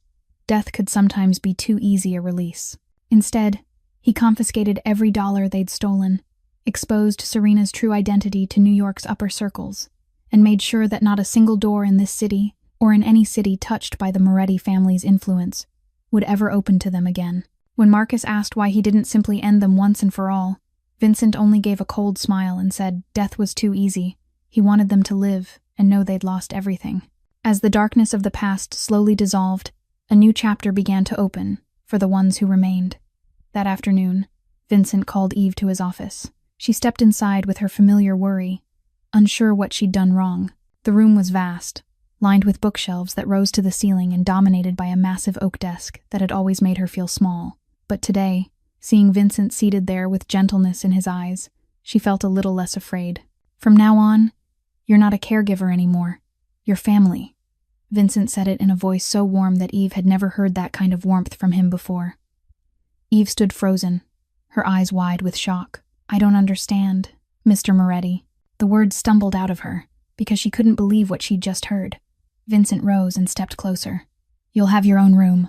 death could sometimes be too easy a release. Instead, he confiscated every dollar they'd stolen, exposed Serena's true identity to New York's upper circles, and made sure that not a single door in this city, or in any city touched by the Moretti family's influence, would ever open to them again. When Marcus asked why he didn't simply end them once and for all, Vincent only gave a cold smile and said death was too easy. He wanted them to live and know they'd lost everything. As the darkness of the past slowly dissolved, a new chapter began to open for the ones who remained. That afternoon, Vincent called Eve to his office. She stepped inside with her familiar worry, unsure what she'd done wrong. The room was vast, lined with bookshelves that rose to the ceiling and dominated by a massive oak desk that had always made her feel small. But today, seeing Vincent seated there with gentleness in his eyes, she felt a little less afraid. "From now on, you're not a caregiver anymore. You're family." Vincent said it in a voice so warm that Eve had never heard that kind of warmth from him before. Eve stood frozen, her eyes wide with shock. "I don't understand, Mr. Moretti." The words stumbled out of her, because she couldn't believe what she'd just heard. Vincent rose and stepped closer. "You'll have your own room.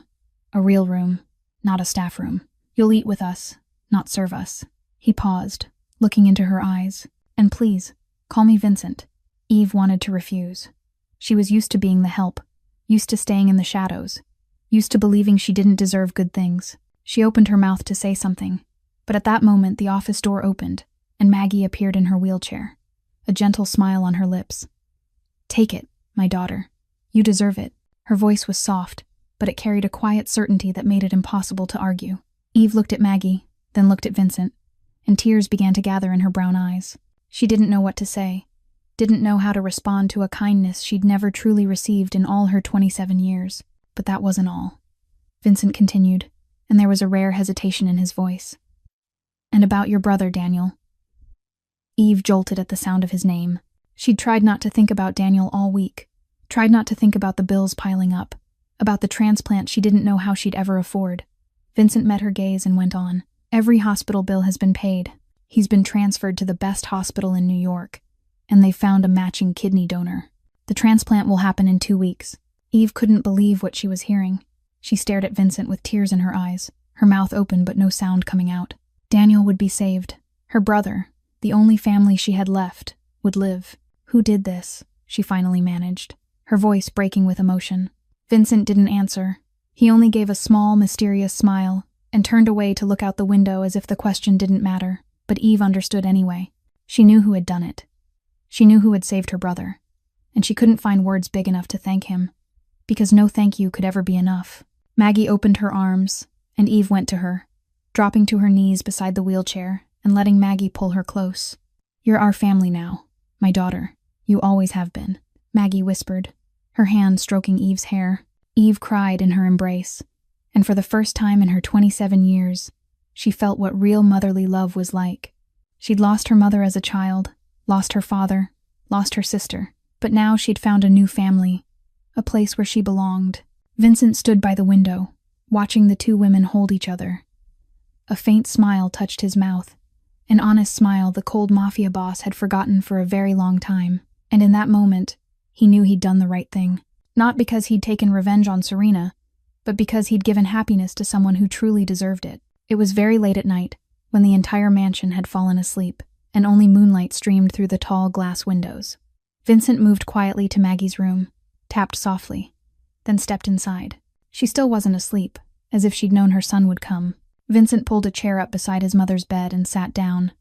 A real room, not a staff room. You'll eat with us, not serve us." He paused, looking into her eyes. "And please, call me Vincent." Eve wanted to refuse. She was used to being the help, used to staying in the shadows, used to believing she didn't deserve good things. She opened her mouth to say something, but at that moment the office door opened, and Maggie appeared in her wheelchair, a gentle smile on her lips. "Take it, my daughter. You deserve it." Her voice was soft, but it carried a quiet certainty that made it impossible to argue. Eve looked at Maggie, then looked at Vincent, and tears began to gather in her brown eyes. She didn't know what to say, didn't know how to respond to a kindness she'd never truly received in all her 27 years. But that wasn't all. Vincent continued, and there was a rare hesitation in his voice. And about your brother, Daniel. Eve jolted at the sound of his name. She'd tried not to think about Daniel all week, tried not to think about the bills piling up, about the transplant she didn't know how she'd ever afford. Vincent met her gaze and went on. Every hospital bill has been paid. He's been transferred to the best hospital in New York, and they've found a matching kidney donor. The transplant will happen in 2 weeks. Eve couldn't believe what she was hearing. She stared at Vincent with tears in her eyes, her mouth open but no sound coming out. Daniel would be saved. Her brother, the only family she had left, would live. Who did this? She finally managed, her voice breaking with emotion. Vincent didn't answer. He only gave a small, mysterious smile and turned away to look out the window as if the question didn't matter. But Eve understood anyway. She knew who had done it. She knew who had saved her brother. And she couldn't find words big enough to thank him, because no thank you could ever be enough. Maggie opened her arms, and Eve went to her, dropping to her knees beside the wheelchair and letting Maggie pull her close. "You're our family now, my daughter. You always have been," Maggie whispered, her hand stroking Eve's hair. Eve cried in her embrace, and for the first time in her 27 years, she felt what real motherly love was like. She'd lost her mother as a child, lost her father, lost her sister, but now she'd found a new family, a place where she belonged. Vincent stood by the window, watching the two women hold each other. A faint smile touched his mouth, an honest smile the cold Mafia boss had forgotten for a very long time, and in that moment, he knew he'd done the right thing. Not because he'd taken revenge on Serena, but because he'd given happiness to someone who truly deserved it. It was very late at night, when the entire mansion had fallen asleep, and only moonlight streamed through the tall glass windows. Vincent moved quietly to Maggie's room, tapped softly, then stepped inside. She still wasn't asleep, as if she'd known her son would come. Vincent pulled a chair up beside his mother's bed and sat down,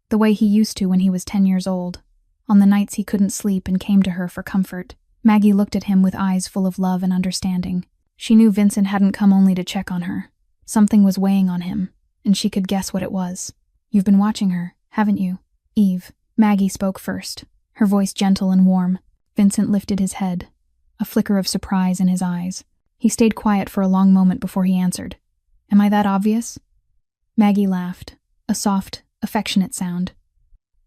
the way he used to when he was 10 years old, on the nights he couldn't sleep and came to her for comfort. Maggie looked at him with eyes full of love and understanding. She knew Vincent hadn't come only to check on her. Something was weighing on him, and she could guess what it was. "You've been watching her, haven't you, Eve?" Maggie spoke first, her voice gentle and warm. Vincent lifted his head, a flicker of surprise in his eyes. He stayed quiet for a long moment before he answered. "Am I that obvious?" Maggie laughed, a soft, affectionate sound.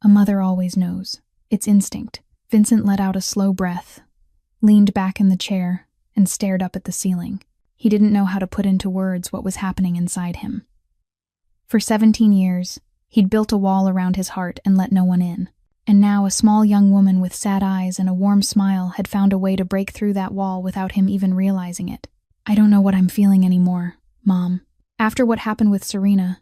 "A mother always knows. It's instinct." Vincent let out a slow breath, leaned back in the chair, and stared up at the ceiling. He didn't know how to put into words what was happening inside him. For 17 years, he'd built a wall around his heart and let no one in. And now a small young woman with sad eyes and a warm smile had found a way to break through that wall without him even realizing it. "I don't know what I'm feeling anymore, Mom. After what happened with Serena,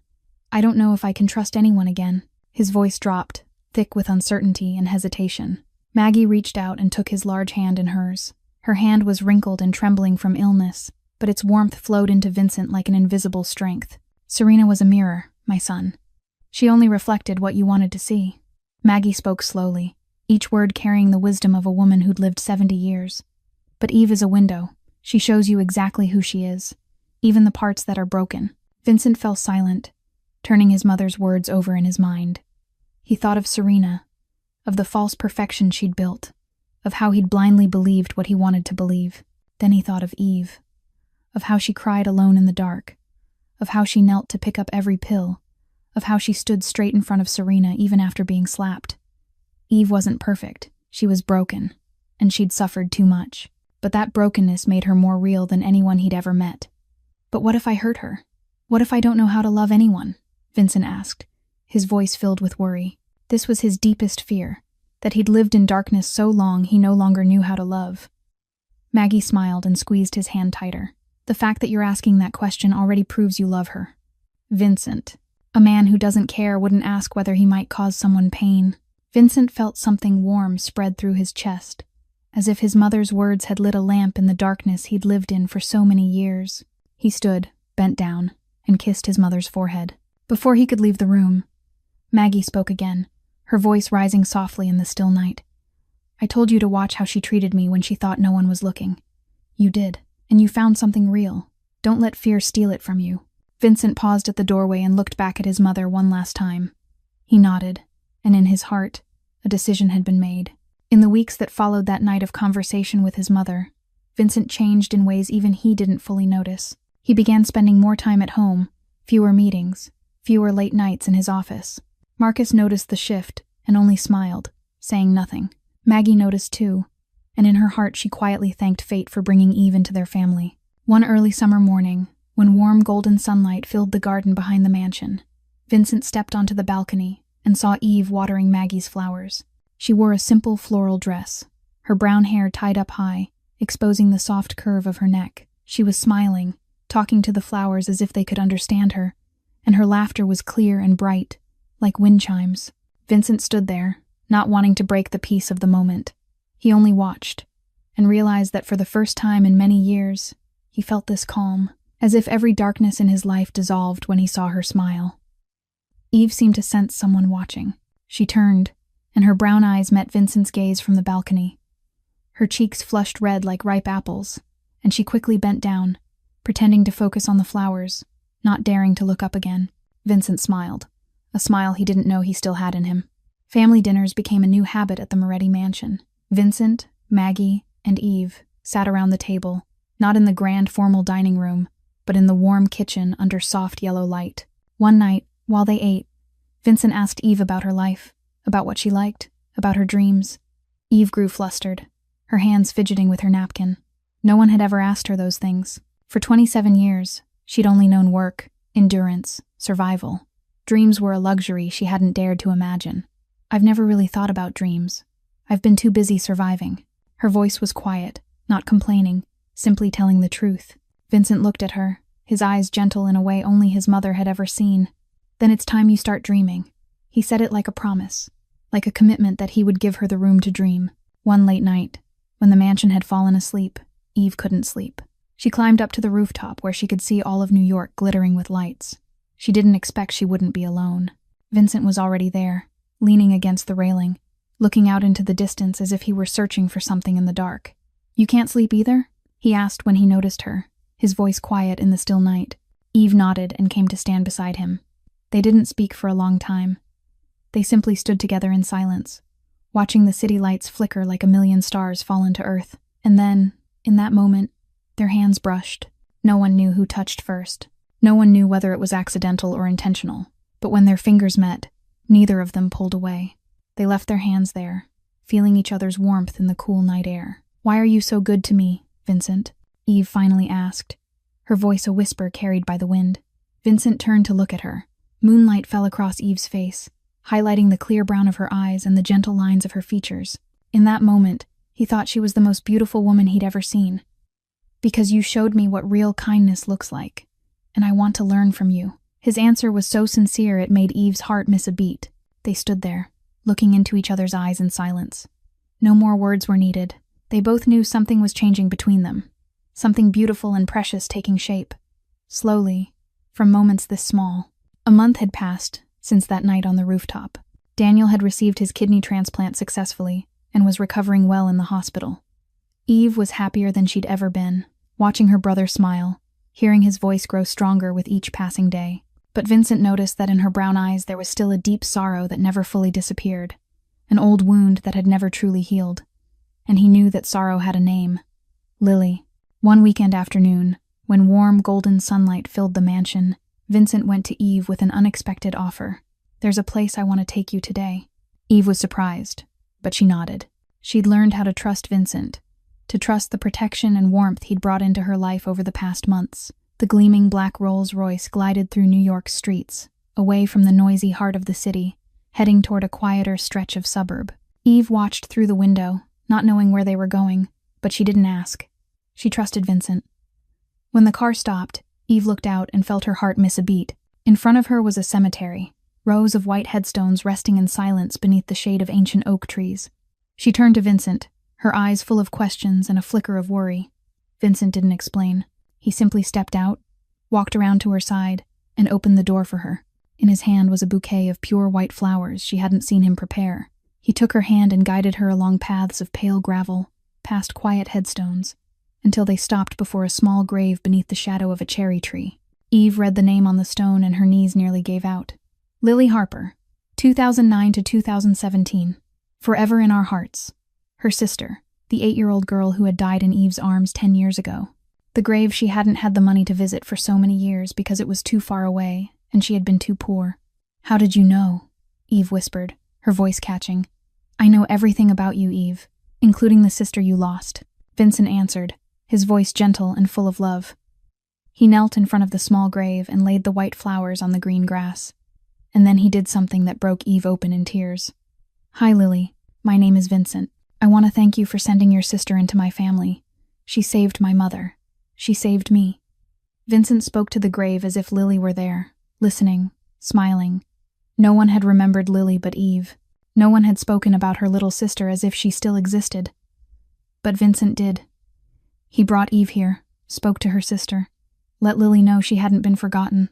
I don't know if I can trust anyone again." His voice dropped, thick with uncertainty and hesitation. Maggie reached out and took his large hand in hers. Her hand was wrinkled and trembling from illness, but its warmth flowed into Vincent like an invisible strength. "Serena was a mirror, my son. She only reflected what you wanted to see." Maggie spoke slowly, each word carrying the wisdom of a woman who'd lived 70 years. "But Eve is a window. She shows you exactly who she is, even the parts that are broken." Vincent fell silent, turning his mother's words over in his mind. He thought of Serena, of the false perfection she'd built, of how he'd blindly believed what he wanted to believe. Then he thought of Eve, of how she cried alone in the dark, of how she knelt to pick up every pill, of how she stood straight in front of Serena even after being slapped. Eve wasn't perfect, she was broken, and she'd suffered too much. But that brokenness made her more real than anyone he'd ever met. "But what if I hurt her? What if I don't know how to love anyone?" Vincent asked, his voice filled with worry. This was his deepest fear, that he'd lived in darkness so long he no longer knew how to love. Maggie smiled and squeezed his hand tighter. "The fact that you're asking that question already proves you love her. Vincent, a man who doesn't care wouldn't ask whether he might cause someone pain." Vincent felt something warm spread through his chest, as if his mother's words had lit a lamp in the darkness he'd lived in for so many years. He stood, bent down, and kissed his mother's forehead. Before he could leave the room, Maggie spoke again, her voice rising softly in the still night. "I told you to watch how she treated me when she thought no one was looking. You did, and you found something real. Don't let fear steal it from you." Vincent paused at the doorway and looked back at his mother one last time. He nodded, and in his heart, a decision had been made. In the weeks that followed that night of conversation with his mother, Vincent changed in ways even he didn't fully notice. He began spending more time at home, fewer meetings, fewer late nights in his office. Marcus noticed the shift and only smiled, saying nothing. Maggie noticed too, and in her heart she quietly thanked fate for bringing Eve into their family. One early summer morning, when warm golden sunlight filled the garden behind the mansion, Vincent stepped onto the balcony and saw Eve watering Maggie's flowers. She wore a simple floral dress, her brown hair tied up high, exposing the soft curve of her neck. She was smiling, talking to the flowers as if they could understand her, and her laughter was clear and bright, like wind chimes. Vincent stood there, not wanting to break the peace of the moment. He only watched, and realized that for the first time in many years, he felt this calm, as if every darkness in his life dissolved when he saw her smile. Eve seemed to sense someone watching. She turned, and her brown eyes met Vincent's gaze from the balcony. Her cheeks flushed red like ripe apples, and she quickly bent down, pretending to focus on the flowers, not daring to look up again. Vincent smiled, a smile he didn't know he still had in him. Family dinners became a new habit at the Moretti mansion. Vincent, Maggie, and Eve sat around the table, not in the grand formal dining room, but in the warm kitchen under soft yellow light. One night, while they ate, Vincent asked Eve about her life, about what she liked, about her dreams. Eve grew flustered, her hands fidgeting with her napkin. No one had ever asked her those things. For 27 years, she'd only known work, endurance, survival. Dreams were a luxury she hadn't dared to imagine. "I've never really thought about dreams. I've been too busy surviving." Her voice was quiet, not complaining, simply telling the truth. Vincent looked at her, his eyes gentle in a way only his mother had ever seen. "Then it's time you start dreaming." He said it like a promise, like a commitment that he would give her the room to dream. One late night, when the mansion had fallen asleep, Eve couldn't sleep. She climbed up to the rooftop where she could see all of New York glittering with lights. She didn't expect she wouldn't be alone. Vincent was already there, leaning against the railing, looking out into the distance as if he were searching for something in the dark. "You can't sleep either?" he asked when he noticed her, his voice quiet in the still night. Eve nodded and came to stand beside him. They didn't speak for a long time. They simply stood together in silence, watching the city lights flicker like a million stars fall into earth. And then, in that moment, their hands brushed. No one knew who touched first. No one knew whether it was accidental or intentional. But when their fingers met, neither of them pulled away. They left their hands there, feeling each other's warmth in the cool night air. "Why are you so good to me, Vincent?" Eve finally asked, her voice a whisper carried by the wind. Vincent turned to look at her. Moonlight fell across Eve's face, highlighting the clear brown of her eyes and the gentle lines of her features. In that moment, he thought she was the most beautiful woman he'd ever seen. "Because you showed me what real kindness looks like, and I want to learn from you." His answer was so sincere it made Eve's heart miss a beat. They stood there, looking into each other's eyes in silence. No more words were needed. They both knew something was changing between them, something beautiful and precious taking shape. Slowly, from moments this small. A month had passed since that night on the rooftop. Daniel had received his kidney transplant successfully and was recovering well in the hospital. Eve was happier than she'd ever been, watching her brother smile, hearing his voice grow stronger with each passing day. But Vincent noticed that in her brown eyes there was still a deep sorrow that never fully disappeared, an old wound that had never truly healed. And he knew that sorrow had a name: Lily. One weekend afternoon, when warm golden sunlight filled the mansion, Vincent went to Eve with an unexpected offer. "There's a place I want to take you today." Eve was surprised, but she nodded. She'd learned how to trust Vincent, to trust the protection and warmth he'd brought into her life over the past months. The gleaming black Rolls-Royce glided through New York's streets, away from the noisy heart of the city, heading toward a quieter stretch of suburb. Eve watched through the window, not knowing where they were going, but she didn't ask. She trusted Vincent. When the car stopped, Eve looked out and felt her heart miss a beat. In front of her was a cemetery, rows of white headstones resting in silence beneath the shade of ancient oak trees. She turned to Vincent, her eyes full of questions and a flicker of worry. Vincent didn't explain. He simply stepped out, walked around to her side, and opened the door for her. In his hand was a bouquet of pure white flowers she hadn't seen him prepare. He took her hand and guided her along paths of pale gravel, past quiet headstones, until they stopped before a small grave beneath the shadow of a cherry tree. Eve read the name on the stone and her knees nearly gave out. Lily Harper, 2009 to 2017. Forever in our hearts. Her sister, the 8-year-old girl who had died in Eve's arms 10 years ago. The grave she hadn't had the money to visit for so many years because it was too far away and she had been too poor. "How did you know?" Eve whispered, her voice catching. "I know everything about you, Eve, including the sister you lost," Vincent answered, his voice gentle and full of love. He knelt in front of the small grave and laid the white flowers on the green grass. And then he did something that broke Eve open in tears. "Hi, Lily. My name is Vincent. I want to thank you for sending your sister into my family. She saved my mother. She saved me." Vincent spoke to the grave as if Lily were there, listening, smiling. No one had remembered Lily but Eve. No one had spoken about her little sister as if she still existed. But Vincent did. He brought Eve here, spoke to her sister, let Lily know she hadn't been forgotten.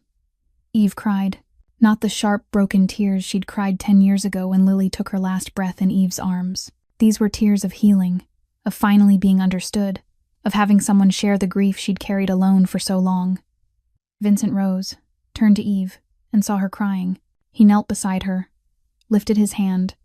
Eve cried, not the sharp, broken tears she'd cried 10 years ago when Lily took her last breath in Eve's arms. These were tears of healing, of finally being understood, of having someone share the grief she'd carried alone for so long. Vincent rose, turned to Eve, and saw her crying. He knelt beside her, lifted his hand,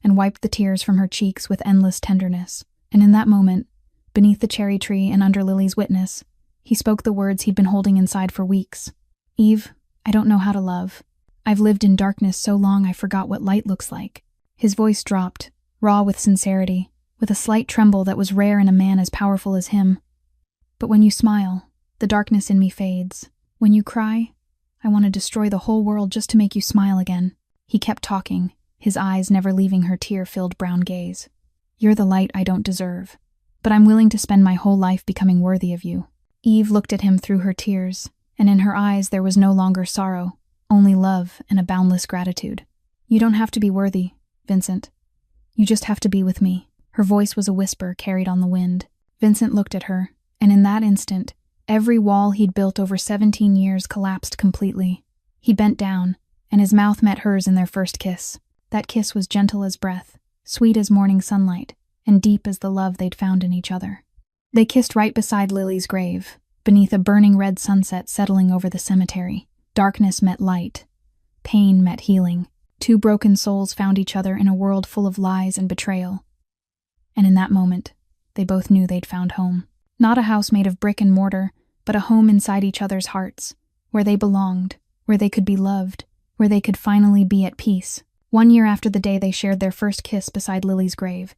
and wiped the tears from her cheeks with endless tenderness. And in that moment, beneath the cherry tree and under Lily's witness, he spoke the words he'd been holding inside for weeks. "Eve, I don't know how to love. I've lived in darkness so long I forgot what light looks like." His voice dropped, raw with sincerity, with a slight tremble that was rare in a man as powerful as him. "But when you smile, the darkness in me fades. When you cry, I want to destroy the whole world just to make you smile again." He kept talking, his eyes never leaving her tear-filled brown gaze. "You're the light I don't deserve, but I'm willing to spend my whole life becoming worthy of you." Eve looked at him through her tears, and in her eyes there was no longer sorrow, only love and a boundless gratitude. "You don't have to be worthy, Vincent. You just have to be with me." Her voice was a whisper carried on the wind. Vincent looked at her, and in that instant, every wall he'd built over 17 years collapsed completely. He bent down, and his mouth met hers in their first kiss. That kiss was gentle as breath, sweet as morning sunlight, and deep as the love they'd found in each other. They kissed right beside Lily's grave, beneath a burning red sunset settling over the cemetery. Darkness met light. Pain met healing. Two broken souls found each other in a world full of lies and betrayal. And in that moment, they both knew they'd found home. Not a house made of brick and mortar, but a home inside each other's hearts, where they belonged, where they could be loved, where they could finally be at peace. 1 year after the day they shared their first kiss beside Lily's grave,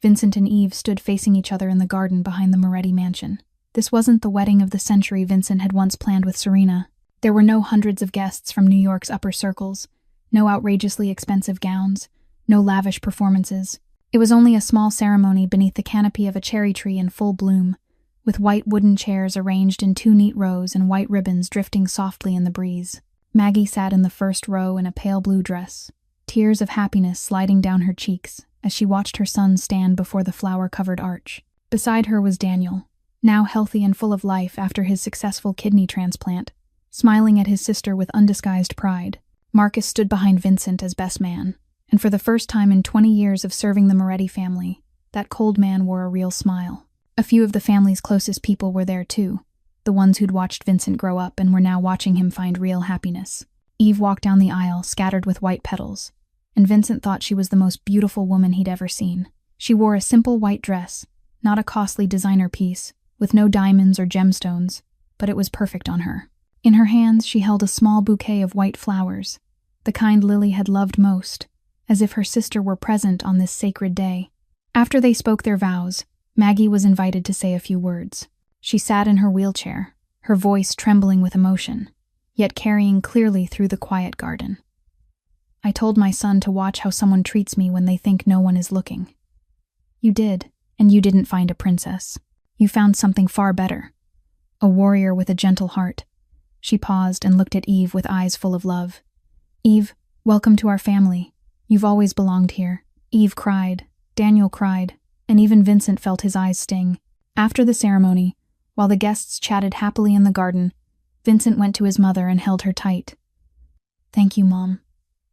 Vincent and Eve stood facing each other in the garden behind the Moretti mansion. This wasn't the wedding of the century Vincent had once planned with Serena. There were no hundreds of guests from New York's upper circles, no outrageously expensive gowns, no lavish performances. It was only a small ceremony beneath the canopy of a cherry tree in full bloom, with white wooden chairs arranged in 2 neat rows and white ribbons drifting softly in the breeze. Maggie sat in the first row in a pale blue dress, tears of happiness sliding down her cheeks as she watched her son stand before the flower-covered arch. Beside her was Daniel, now healthy and full of life after his successful kidney transplant, smiling at his sister with undisguised pride. Marcus stood behind Vincent as best man, and for the first time in 20 years of serving the Moretti family, that cold man wore a real smile. A few of the family's closest people were there too, the ones who'd watched Vincent grow up and were now watching him find real happiness. Eve walked down the aisle, scattered with white petals, and Vincent thought she was the most beautiful woman he'd ever seen. She wore a simple white dress, not a costly designer piece, with no diamonds or gemstones, but it was perfect on her. In her hands she held a small bouquet of white flowers, the kind Lily had loved most, as if her sister were present on this sacred day. After they spoke their vows, Maggie was invited to say a few words. She sat in her wheelchair, her voice trembling with emotion, yet carrying clearly through the quiet garden. "I told my son to watch how someone treats me when they think no one is looking. You did, and you didn't find a princess. You found something far better. A warrior with a gentle heart." She paused and looked at Eve with eyes full of love. "Eve, welcome to our family. You've always belonged here." Eve cried, Daniel cried, and even Vincent felt his eyes sting. After the ceremony, while the guests chatted happily in the garden, Vincent went to his mother and held her tight. "Thank you, Mom.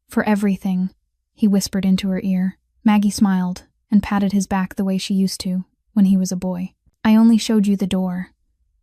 For everything," he whispered into her ear. Maggie smiled and patted his back the way she used to when he was a boy. "I only showed you the door.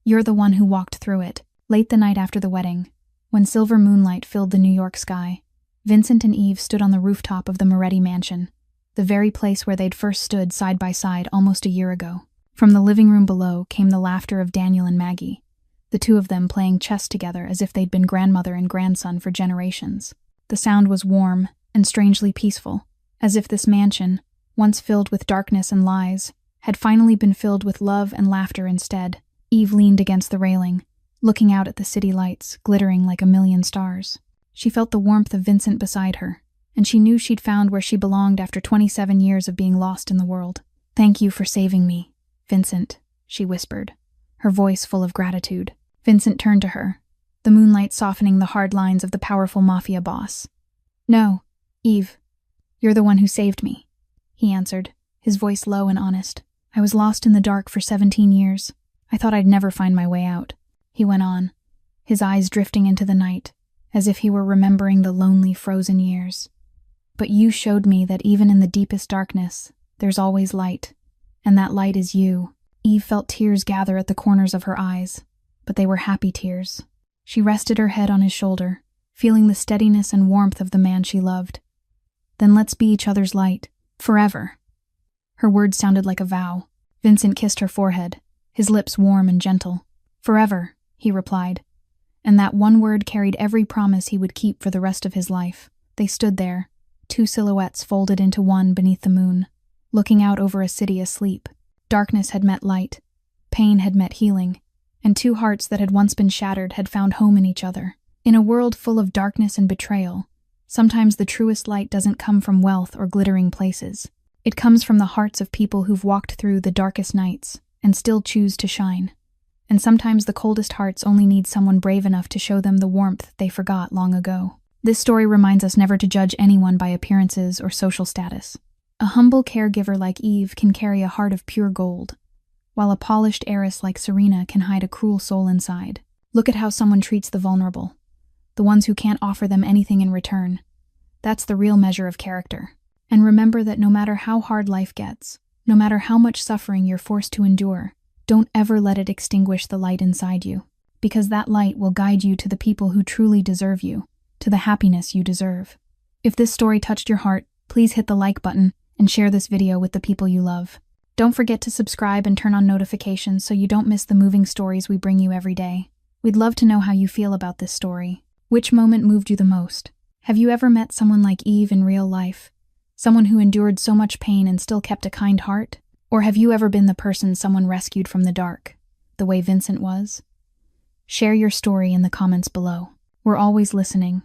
You're the one who walked through it." Late the night after the wedding, when silver moonlight filled the New York sky, Vincent and Eve stood on the rooftop of the Moretti mansion, the very place where they'd first stood side by side almost a year ago. From the living room below came the laughter of Daniel and Maggie, the two of them playing chess together as if they'd been grandmother and grandson for generations. The sound was warm and strangely peaceful, as if this mansion, once filled with darkness and lies, had finally been filled with love and laughter instead. Eve leaned against the railing, looking out at the city lights, glittering like a million stars. She felt the warmth of Vincent beside her, and she knew she'd found where she belonged after 27 years of being lost in the world. "Thank you for saving me, Vincent," she whispered, her voice full of gratitude. Vincent turned to her, the moonlight softening the hard lines of the powerful Mafia boss. "No, Eve, you're the one who saved me," he answered, his voice low and honest. "I was lost in the dark for 17 years. I thought I'd never find my way out," he went on, his eyes drifting into the night, as if he were remembering the lonely, frozen years. "But you showed me that even in the deepest darkness, there's always light, and that light is you." Eve felt tears gather at the corners of her eyes, but they were happy tears. She rested her head on his shoulder, feeling the steadiness and warmth of the man she loved. "Then let's be each other's light, forever." Her words sounded like a vow. Vincent kissed her forehead, his lips warm and gentle. "Forever," he replied, and that one word carried every promise he would keep for the rest of his life. They stood there, two silhouettes folded into one beneath the moon, looking out over a city asleep. Darkness had met light, pain had met healing, and two hearts that had once been shattered had found home in each other. In a world full of darkness and betrayal, sometimes the truest light doesn't come from wealth or glittering places. It comes from the hearts of people who've walked through the darkest nights and still choose to shine. And sometimes the coldest hearts only need someone brave enough to show them the warmth they forgot long ago. This story reminds us never to judge anyone by appearances or social status. A humble caregiver like Eve can carry a heart of pure gold, while a polished heiress like Serena can hide a cruel soul inside. Look at how someone treats the vulnerable, the ones who can't offer them anything in return. That's the real measure of character. And remember that no matter how hard life gets, no matter how much suffering you're forced to endure, don't ever let it extinguish the light inside you, because that light will guide you to the people who truly deserve you, to the happiness you deserve. If this story touched your heart, please hit the like button and share this video with the people you love. Don't forget to subscribe and turn on notifications so you don't miss the moving stories we bring you every day. We'd love to know how you feel about this story. Which moment moved you the most? Have you ever met someone like Eve in real life? Someone who endured so much pain and still kept a kind heart? Or have you ever been the person someone rescued from the dark, the way Vincent was? Share your story in the comments below. We're always listening,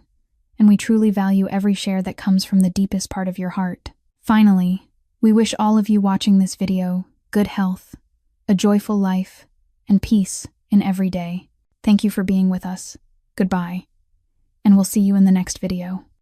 and we truly value every share that comes from the deepest part of your heart. Finally, we wish all of you watching this video good health, a joyful life, and peace in every day. Thank you for being with us. Goodbye, and we'll see you in the next video.